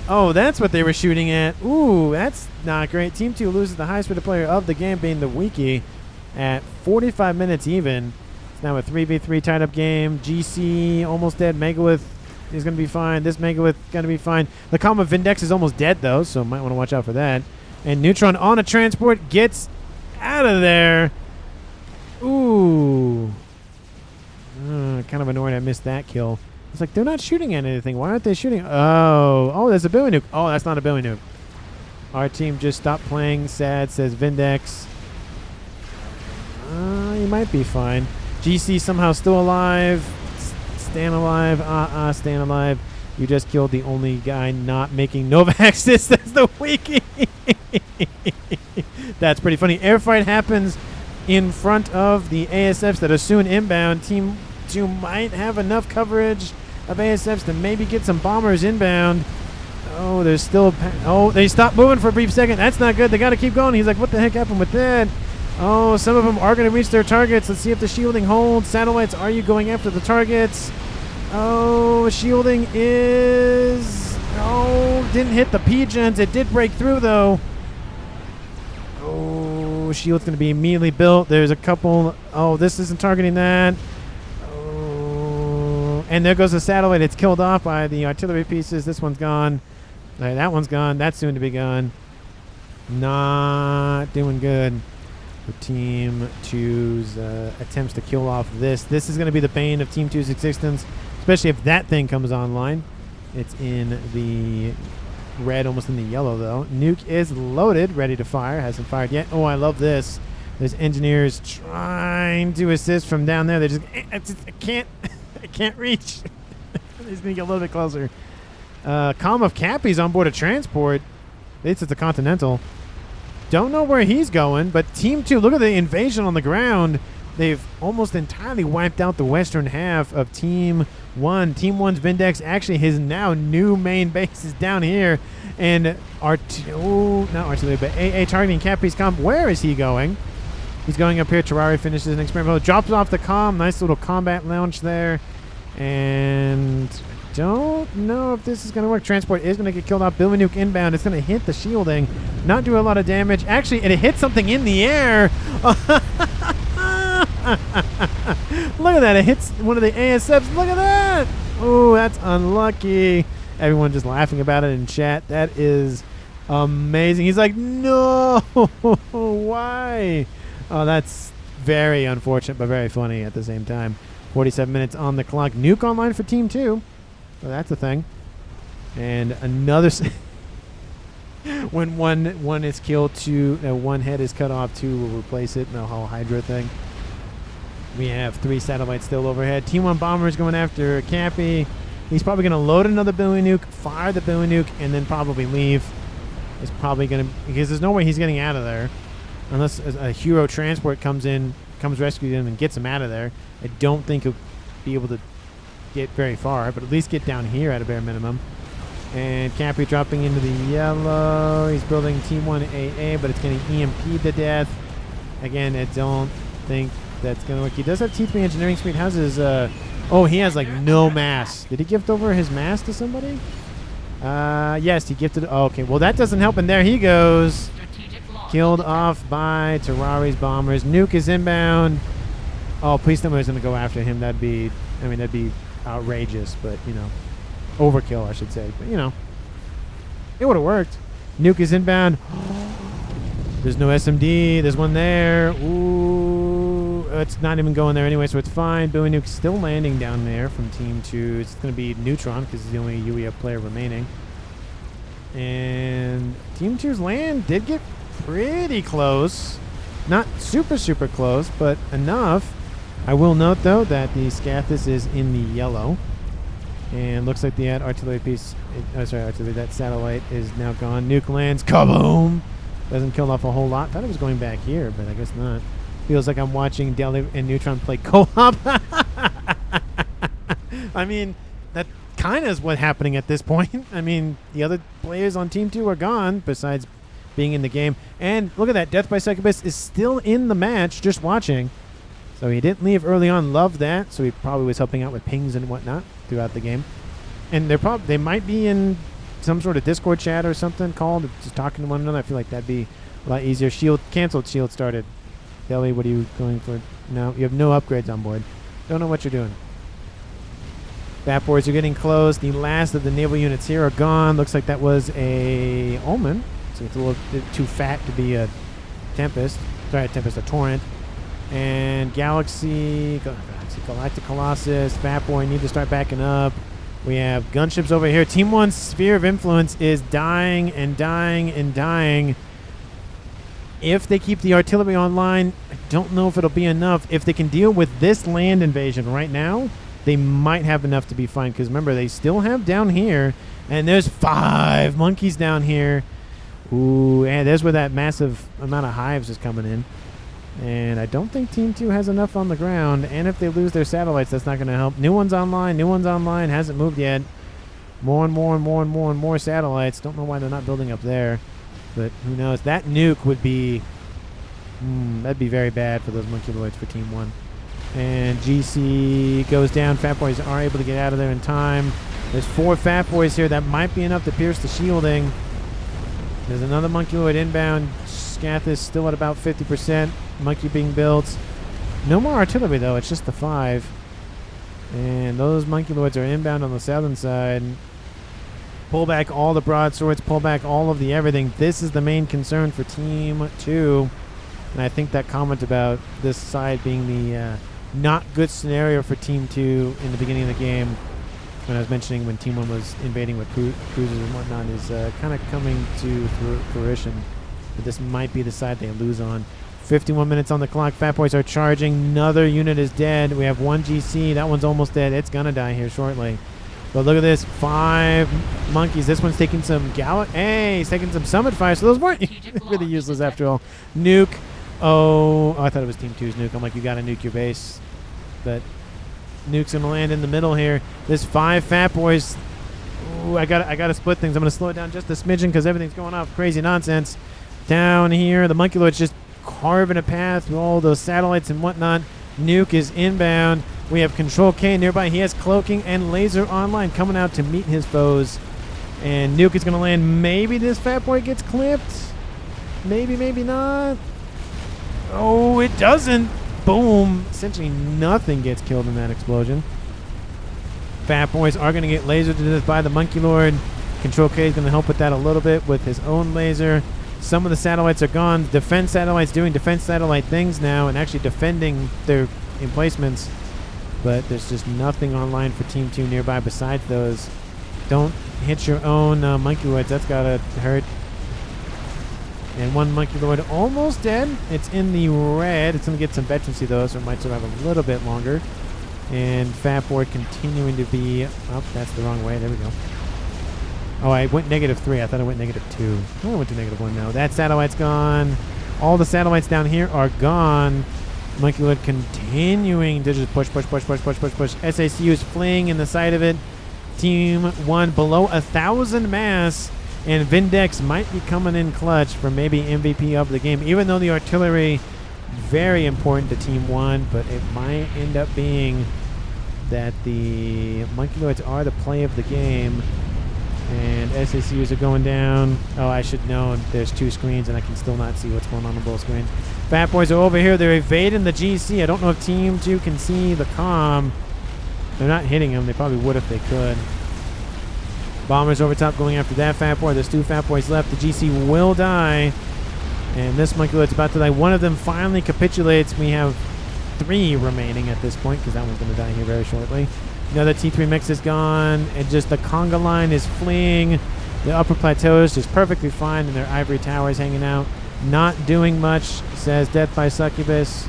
Oh, that's what they were shooting at. Ooh, that's not great. Team 2 loses the highest rated player of the game, being the Wiki, at 45 minutes even. It's now a 3v3 tied up game. GC almost dead. Megalith is going to be fine. This Megalith going to be fine. The Comma Vindex is almost dead, though, so might want to watch out for that. And Neutron on a transport gets out of there. Ooh. Kind of annoyed I missed that kill. It's like, they're not shooting at anything. Why aren't they shooting? Oh, there's a Billy Nuke. Oh, that's not a Billy Nuke. Our team just stopped playing. Sad, says Vindex. You might be fine. GC somehow still alive. Staying alive. Staying alive. You just killed the only guy not making Novaxis. That's the Wiki. That's pretty funny. Airfight happens in front of the ASFs that are soon inbound. Team 2 might have enough coverage of ASFs to maybe get some bombers inbound. Oh, there's still they stopped moving for a brief second. That's not good. They got to keep going. He's like, what the heck happened with that? Oh, some of them are going to reach their targets. Let's see if the shielding holds. Satellites, are you going after the targets? Oh, shielding is... Oh, didn't hit the P-gens. It did break through, though. Oh, shield's going to be immediately built. There's a couple... Oh, this isn't targeting that. And there goes the satellite. It's killed off by the artillery pieces. This one's gone. That one's gone. That's soon to be gone. Not doing good for Team 2's attempts to kill off this. This is going to be the bane of Team 2's existence, especially if that thing comes online. It's in the red, almost in the yellow, though. Nuke is loaded, ready to fire. Hasn't fired yet. Oh, I love this. There's engineers trying to assist from down there. They just, I can't, I can't reach. He's going to get a little bit closer. Column of Cappy's on board a transport. It's a Continental. Don't know where he's going, but Team 2, look at the invasion on the ground. They've almost entirely wiped out the western half of Team 1. Team 1's Vindex, actually his now new main base is down here. And not artillery, but AA targeting Cappy's comm. Where is he going? He's going up here. Terrari finishes an experiment. Drops off the comm. Nice little combat launch there. And I don't know if this is going to work. Transport is going to get killed off. Billy Nuke inbound. It's going to hit the shielding. Not do a lot of damage. Actually, it hit something in the air. Look at that. It hits one of the ASFs. Look at that. Oh, that's unlucky. Everyone just laughing about it in chat. That is amazing. He's like, no. Why? Oh, that's very unfortunate, but very funny at the same time. 47 minutes on the clock. Nuke online for Team 2. So that's a thing. And another... when one is killed, one head is cut off, 2 will replace it in the whole Hydra thing. We have 3 satellites still overhead. Team 1 bomber is going after Cappy. He's probably going to load another Billy Nuke, fire the Billy Nuke, and then probably leave. It's probably going to... because there's no way he's getting out of there. Unless a hero transport comes rescue him and gets him out of there. I don't think he'll be able to get very far, but at least get down here at a bare minimum. And Cappy dropping into the yellow. He's building Team 1 AA, but it's going to EMP to death. Again, I don't think that's going to work. He does have T3 engineering speed. How's his... oh, he has like no mass. Did he gift over his mass to somebody? Yes, he gifted... oh, okay, well that doesn't help, and there he goes. Killed off by Terrari's bombers. Nuke is inbound. Oh, please tell me he's going to go after him. That'd be outrageous, but, you know, overkill, I should say. But, you know, it would have worked. Nuke is inbound. There's no SMD. There's one there. Ooh, it's not even going there anyway, so it's fine. Billy Nuke's still landing down there from Team 2. It's going to be Neutron because he's the only UEF player remaining. And Team 2's land did get pretty close. Not super, super close, but enough. I will note, though, that the Scathis is in the yellow. And looks like the artillery piece... that satellite is now gone. Nuke lands. Kaboom! Doesn't kill off a whole lot. Thought it was going back here, but I guess not. Feels like I'm watching Deli and Neutron play co-op. I mean, that kind of is what's happening at this point. I mean, the other players on Team 2 are gone, besides being in the game. And look at that. Death by Succubus is still in the match, just watching. So he didn't leave early on. Loved that. So he probably was helping out with pings and whatnot throughout the game. And they might be in some sort of Discord chat or something called, just talking to one another. I feel like that'd be a lot easier. Shield canceled. Shield started. Deli, what are you going for? No, you have no upgrades on board. Don't know what you're doing. Bat boards are getting close. The last of the naval units here are gone. Looks like that was a Omen. So it's a little bit too fat to be a Tempest. Sorry, a Tempest, a Torrent. And Galactic Colossus, Bat Boy need to start backing up. We have gunships over here. Team 1's sphere of influence is dying and dying and dying. If they keep the artillery online, I don't know if it'll be enough. If they can deal with this land invasion right now, they might have enough to be fine. Because remember, they still have down here, and there's 5 monkeys down here. Ooh, and there's where that massive amount of hives is coming in. And I don't think Team 2 has enough on the ground. And if they lose their satellites, that's not going to help. New one's online. New one's online. Hasn't moved yet. More and more and more and more and more satellites. Don't know why they're not building up there. But who knows? That nuke would be... that'd be very bad for those monkeloids for Team 1. And GC goes down. Fat Boys are able to get out of there in time. There's 4 Fat Boys here. That might be enough to pierce the shielding. There's another monkeloid inbound. Scathis still at about 50%. Monkey being built. No more artillery, though. It's just the 5. And those monkeloids are inbound on the southern side. Pull back all the broadswords. Pull back all of the everything. This is the main concern for Team 2. And I think that comment about this side being the not good scenario for Team 2 in the beginning of the game when I was mentioning when Team 1 was invading with cruisers and whatnot is kind of coming to fruition. But this might be the side they lose on. 51 minutes on the clock. Fat Boys are charging. Another unit is dead. We have one GC. That one's almost dead. It's going to die here shortly. But look at this. 5 monkeys. This one's taking some Hey, he's taking some summit fire. So those weren't really useless after all. Nuke. Oh, I thought it was Team 2's nuke. I'm like, you got to nuke your base. But Nuke's going to land in the middle here. This 5 Fat Boys. Ooh, I gotta split things. I'm going to slow it down just a smidgen because everything's going off crazy nonsense. Down here, the Monkey Lord's just carving a path through all those satellites and whatnot. Nuke is inbound. We have Control K nearby. He has cloaking and laser online coming out to meet his foes. And Nuke is going to land. Maybe this Fat Boy gets clipped. Maybe, maybe not. Oh, it doesn't. Boom. Essentially nothing gets killed in that explosion. Fat Boys are going to get lasered to death by the Monkey Lord. Control K is going to help with that a little bit with his own laser. Some of the satellites are gone. Defense satellites doing defense satellite things now and actually defending their emplacements. But there's just nothing online for Team 2 nearby besides those. Don't hit your own Monkey Lords. That's got to hurt. And one Monkey Lord almost dead. It's in the red. It's going to get some veterancy, though, so it might survive a little bit longer. And Fat Board continuing to be... Oh, that's the wrong way. There we go. Oh, I went -3. I thought I went -2. Oh, I went to -1 now. That satellite's gone. All the satellites down here are gone. Monkey Lord continuing to just push. SACU is fleeing in the side of it. Team 1 below 1,000 mass. And Vindex might be coming in clutch for maybe MVP of the game. Even though the artillery, very important to Team 1. But it might end up being that the Monkey Lords are the play of the game. And SACUs are going down. Oh, I should know. There's 2 screens, and I can still not see what's going on both screens. Fat Boys are over here. They're evading the GC. I don't know if Team 2 can see the comm. They're not hitting him. They probably would if they could. Bombers over top going after that Fat Boy. There's 2 Fat Boys left. The GC will die. And this Monkey Lord's about to die. One of them finally capitulates. We have 3 remaining at this point because that one's going to die here very shortly. Another T3 mix is gone, and just the conga line is fleeing. The upper plateau is just perfectly fine, and their ivory towers hanging out. Not doing much, says Death by Succubus.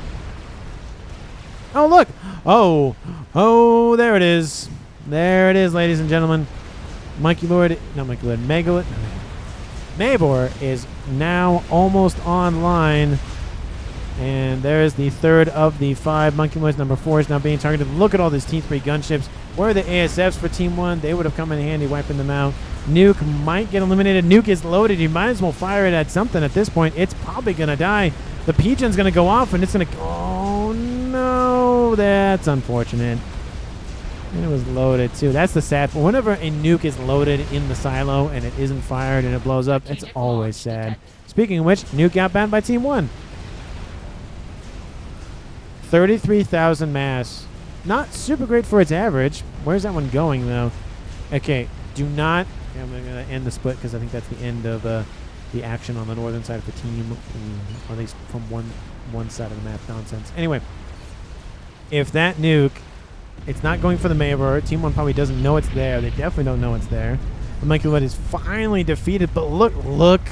Oh, look! Oh, there it is. There it is, ladies and gentlemen. Monkey Lord, not Monkey Lord, Megalith. Mabor is now almost online. And there's the 3rd of the 5. Monkey Lords number 4 is now being targeted. Look at all these T3 gunships. Where are the ASFs for Team 1? They would have come in handy wiping them out. Nuke might get eliminated. Nuke is loaded. You might as well fire it at something at this point. It's probably going to die. The Pigeon's going to go off, and it's going to... Oh, no. That's unfortunate. And it was loaded, too. That's the sad... Whenever a nuke is loaded in the silo and it isn't fired and it blows up, it's always sad. Speaking of which, Nuke got banned by Team 1. 33,000 mass. Not super great for its average. Where's that one going, though? Okay, do not... I'm going to end the split because I think that's the end of the action on the northern side of the team. At least from one side of the map. Nonsense. Anyway, if that nuke... It's not going for the Mabor. Team 1 probably doesn't know it's there. They definitely don't know it's there. The Monkey Lord is finally defeated, but look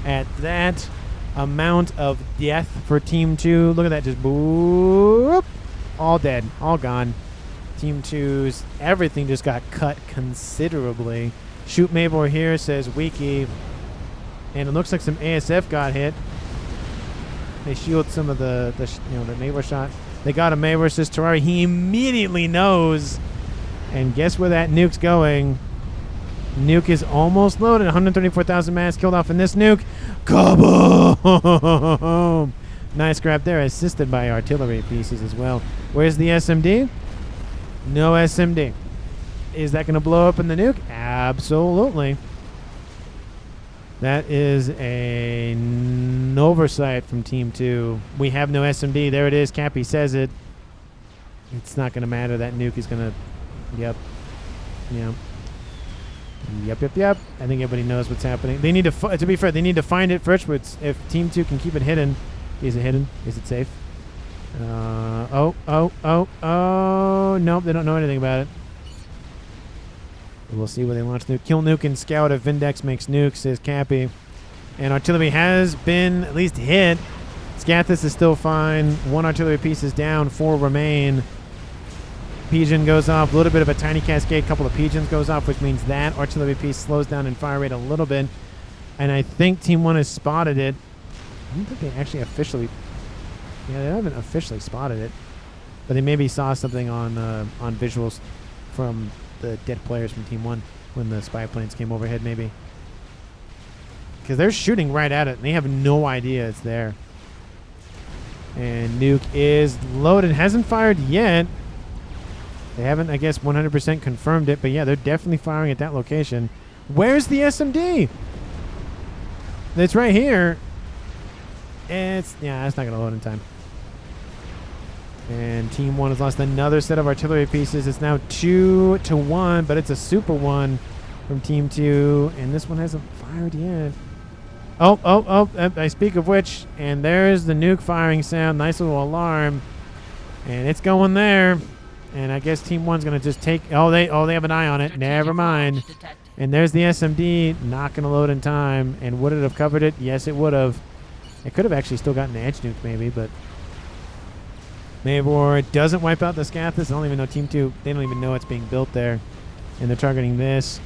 at that amount of death for Team 2. Look at that, just boop. All dead, all gone. Team 2's everything just got cut considerably. Shoot Mabor here, says Wiki. And it looks like some ASF got hit. They shield some of the Mabor shot. They got a Mabor, says Terrari. He immediately knows. And guess where that nuke's going? Nuke is almost loaded. 134,000 mass killed off in this nuke. Kaboom! Nice grab there, assisted by artillery pieces as well. Where's the SMD? No SMD. Is that going to blow up in the nuke? Absolutely. That is an oversight from Team 2. We have no SMD. There it is. Cappy says it. It's not going to matter. That nuke is going to... Yep. Yep. I think everybody knows what's happening. They need to... to be fair, they need to find it first. But if Team 2 can keep it hidden... Is it hidden? Is it safe? Oh. Nope, they don't know anything about it. We'll see where they launch nuke. Kill nuke and scout if Vindex makes nukes, says Cappy. And artillery has been at least hit. Scathis is still fine. 1 artillery piece is down. 4 remain. Pigeon goes off. A little bit of a tiny cascade. Couple of pigeons goes off, which means that artillery piece slows down in fire rate a little bit. And I think Team 1 has spotted it. I don't think they actually officially... Yeah, they haven't officially spotted it. But they maybe saw something on visuals from the dead players from Team 1 when the spy planes came overhead, maybe. Because they're shooting right at it, and they have no idea it's there. And nuke is loaded. Hasn't fired yet. They haven't, I guess, 100% confirmed it. But yeah, they're definitely firing at that location. Where's the SMD? It's right here. It's not going to load in time. And Team 1 has lost another set of artillery pieces. It's now 2-1, but it's a super one from Team 2. And this one hasn't fired yet. Oh, I speak of which. And there's the nuke firing sound. Nice little alarm. And it's going there. And I guess Team 1's going to just take... Oh, they have an eye on it. Never mind. And there's the SMD. Not going to load in time. And would it have covered it? Yes, it would have. It could have actually still gotten the edge nuke maybe, but... Mavor doesn't wipe out the Scathis. I don't even know Team 2. They don't even know it's being built there. And they're targeting this.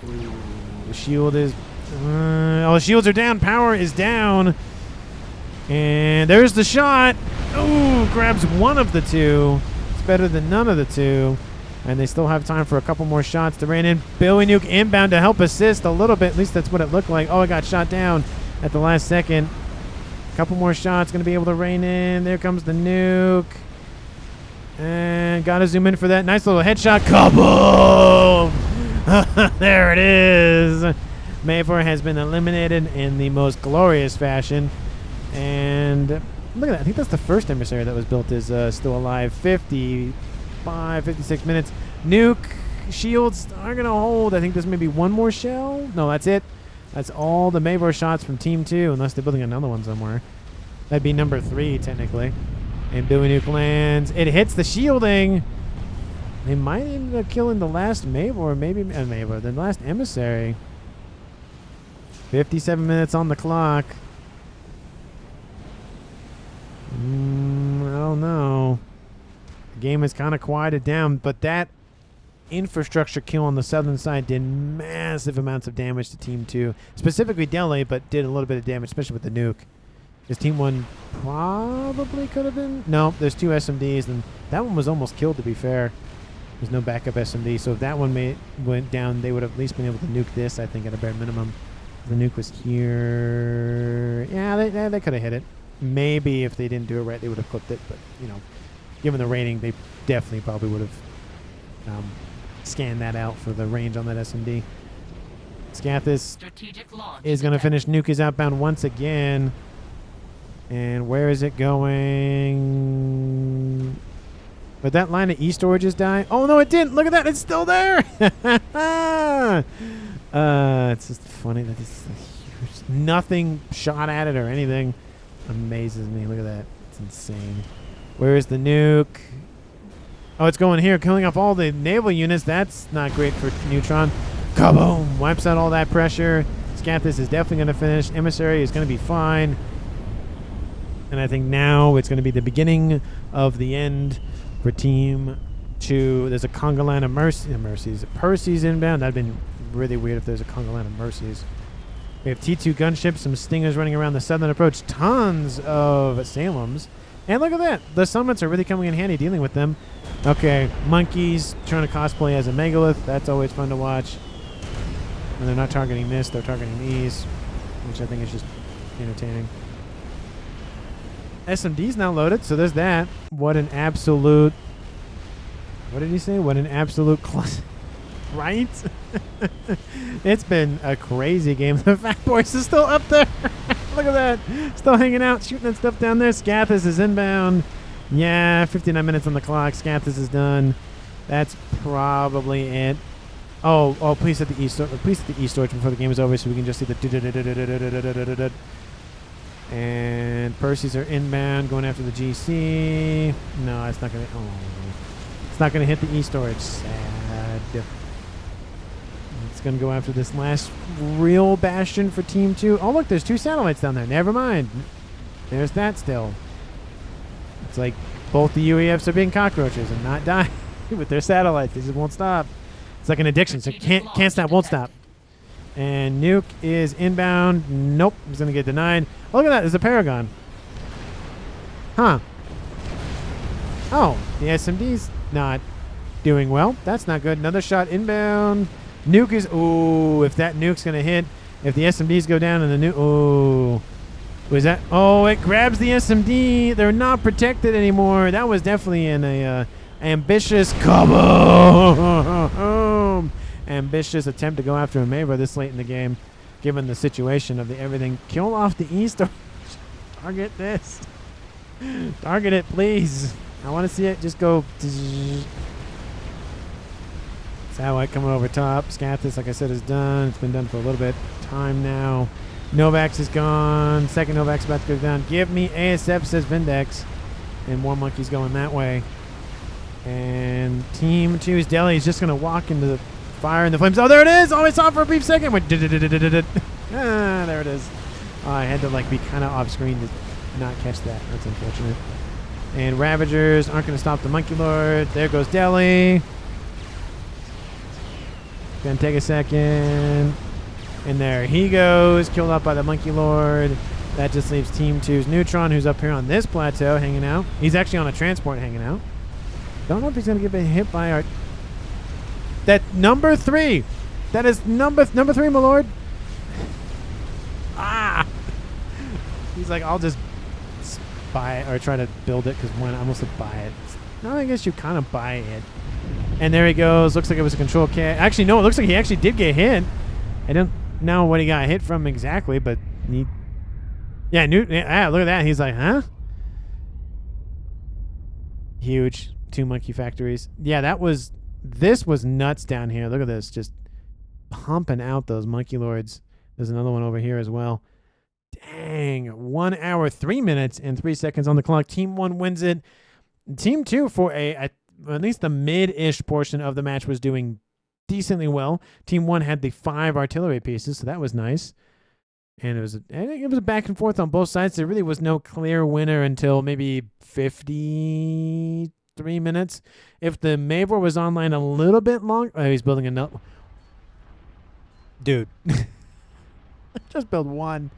Ooh, the shield is... the shields are down. Power is down. And there's the shot. Ooh, grabs one of the 2. It's better than none of the 2. And they still have time for a couple more shots to rain in. Billy Nuke inbound to help assist a little bit. At least that's what it looked like. Oh, it got shot down at the last second. Couple more shots, going to be able to rain in. There comes the nuke. And got to zoom in for that. Nice little headshot. Kaboom! There it is. Mayfor has been eliminated in the most glorious fashion. And look at that. I think that's the first emissary that was built is still alive. 55, 56 minutes. Nuke shields are going to hold. I think there's maybe one more shell. No, that's it. That's all the Mavor shots from Team 2, unless they're building another one somewhere. That'd be number 3, technically. And Billy Nuke lands. It hits the shielding. They might end up killing the last Mavor, maybe Mavor, the last emissary. 57 minutes on the clock. I don't know. The game has kind of quieted down, but that infrastructure kill on the southern side did massive amounts of damage to Team 2. Specifically Delhi, but did a little bit of damage, especially with the nuke. Because Team 1 probably could have been... No, there's 2 SMDs, and that one was almost killed, to be fair. There's no backup SMD, so if that one went down, they would have at least been able to nuke this, I think, at a bare minimum. The nuke was here. Yeah, they could have hit it. Maybe if they didn't do it right, they would have clipped it, but, given the rating, they definitely probably would have... scan that out for the range on that SMD. Scathis is going to finish. Nuke is outbound once again. And where is it going? But that line of E-storages die. Oh, no, it didn't. Look at that. It's still there. It's just funny that it's huge. Nothing shot at it or anything. Amazes me. Look at that. It's insane. Where is the nuke? Oh, it's going here, killing off all the naval units. That's not great for Neutron. Kaboom! Wipes out all that pressure. Scathis is definitely going to finish. Emissary is going to be fine. And I think now it's going to be the beginning of the end for Team 2. There's a Conga line of Mercies. Percy's inbound. That'd been really weird if there's a Conga line of Mercies. We have T2 gunships, some Stingers running around the southern approach. Tons of Salems. And look at that. The summits are really coming in handy dealing with them. Okay, monkeys trying to cosplay as a megalith. That's always fun to watch. And they're not targeting this, they're targeting these, which I think is just entertaining. SMD's now loaded, so there's that. What an absolute... What did he say? What an absolute class. Right? It's been a crazy game. The Fat Boys is still up there. Look at that. Still hanging out, shooting that stuff down there. Scathis is inbound. Yeah, 59 minutes on the clock. Scathis is done. That's probably it. Oh, please hit the e-storage before the game is over so we can just see the... And Percy's are inbound, going after the GC. No, it's not going to... Oh. It's not going to hit the e-storage. Sad. It's going to go after this last real bastion for Team 2. Oh, look, there's 2 satellites down there. Never mind. There's that still. It's like both the UEFs are being cockroaches and not dying with their satellites. They just won't stop. It's like an addiction. So can't stop, won't stop. And Nuke is inbound. Nope, he's going to get denied. Oh, look at that. There's a Paragon. Huh. Oh, the SMD's not doing well. That's not good. Another shot inbound. Nuke is... Ooh, if that nuke's going to hit. If the SMDs go down and the nuke... Ooh. Was that... Oh, it grabs the SMD. They're not protected anymore. That was definitely an ambitious... Kaboom! Ambitious attempt to go after a Maver this late in the game, given the situation of the everything. Kill off the east. Target this. Target it, please. I want to see it just go. Satellite coming over top. Scathis, like I said, is done. It's been done for a little bit time now. Novax is gone. Second Novax about to go down. Give me ASF, says Vindex. And more monkeys going that way. And Team 2's Delhi is just going to walk into the fire and the flames. Oh, there it is! Oh, I saw it for a brief second. Went ah, there it is. I had to like be kind of off screen to not catch that. That's unfortunate. And Ravagers aren't going to stop the Monkey Lord. There goes Delhi. Gonna take a second. And there he goes. Killed off by the Monkey Lord. That just leaves Team 2's Neutron, who's up here on this plateau hanging out. He's actually on a transport hanging out. Don't know if he's going to get hit by our... That number 3. That is number 3, my lord. Ah. He's like, I'll just buy it or try to build it because one, I almost said buy it. No, I guess you kind of buy it. And there he goes. Looks like it was a control cat. Actually, no, it looks like he actually did get hit. I don't know what he got hit from exactly, but he... Yeah, look at that. He's like, huh? Huge. 2 monkey factories. Yeah, that was... This was nuts down here. Look at this. Just pumping out those monkey lords. There's another one over here as well. Dang. 1 hour, 3 minutes, and 3 seconds on the clock. Team 1 wins it. Team 2, for at least the mid-ish portion of the match, was doing decently well. Team 1 had the 5 artillery pieces, so that was nice. And I think it was back and forth on both sides. There really was no clear winner until maybe 53 minutes. If the Mavor was online a little bit long, oh, he's building another. Dude, just build one.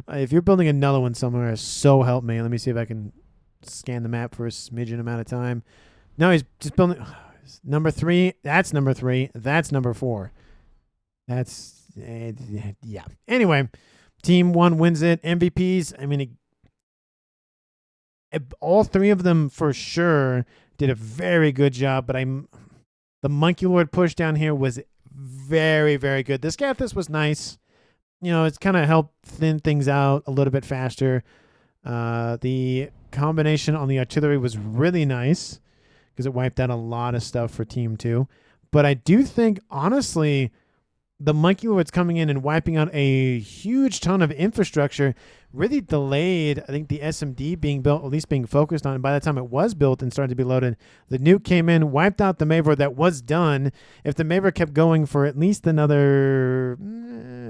If you're building another one somewhere, so help me. Let me see if I can scan the map for a smidgen amount of time. No, he's just building. Number 3. That's number 3. That's number 4. That's yeah. Anyway, Team 1 wins it. MVPs. I mean, all 3 of them for sure did a very good job. But the Monkey Lord push down here was very, very good. The Scathis was nice. You know, it's kind of helped thin things out a little bit faster. The combination on the artillery was really nice because it wiped out a lot of stuff for Team 2. But I do think, honestly, the Monkey Lords coming in and wiping out a huge ton of infrastructure really delayed, I think, the SMD being built, at least being focused on. And by the time it was built and started to be loaded, the nuke came in, wiped out the Mavor that was done. If the Mavor kept going for at least another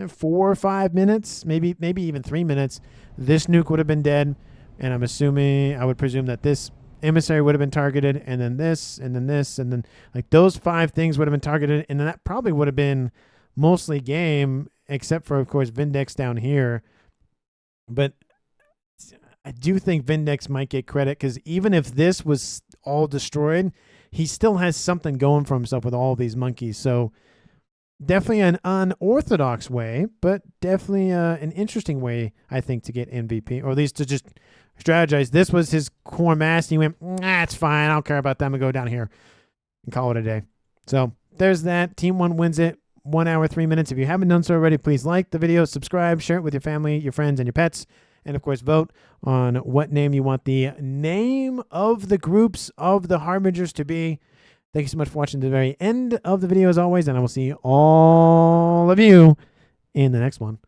4 or 5 minutes, maybe even 3 minutes, this nuke would have been dead. And I would presume that this emissary would have been targeted, and then this, and then this, and then like those 5 things would have been targeted, and then that probably would have been mostly game, except for, of course, Vindex down here. But I do think Vindex might get credit because even if this was all destroyed, he still has something going for himself with all these monkeys. So definitely an unorthodox way, but definitely an interesting way, I think, to get MVP, or at least to just strategize. This was his core mass, and he went, it's fine. I don't care about them. I'm going to go down here and call it a day. So there's that. Team 1 wins it. 1 hour, 3 minutes. If you haven't done so already, please like the video, subscribe, share it with your family, your friends, and your pets. And, of course, vote on what name you want the name of the groups of the Harbingers to be. Thank you so much for watching to the very end of the video, as always, and I will see all of you in the next one.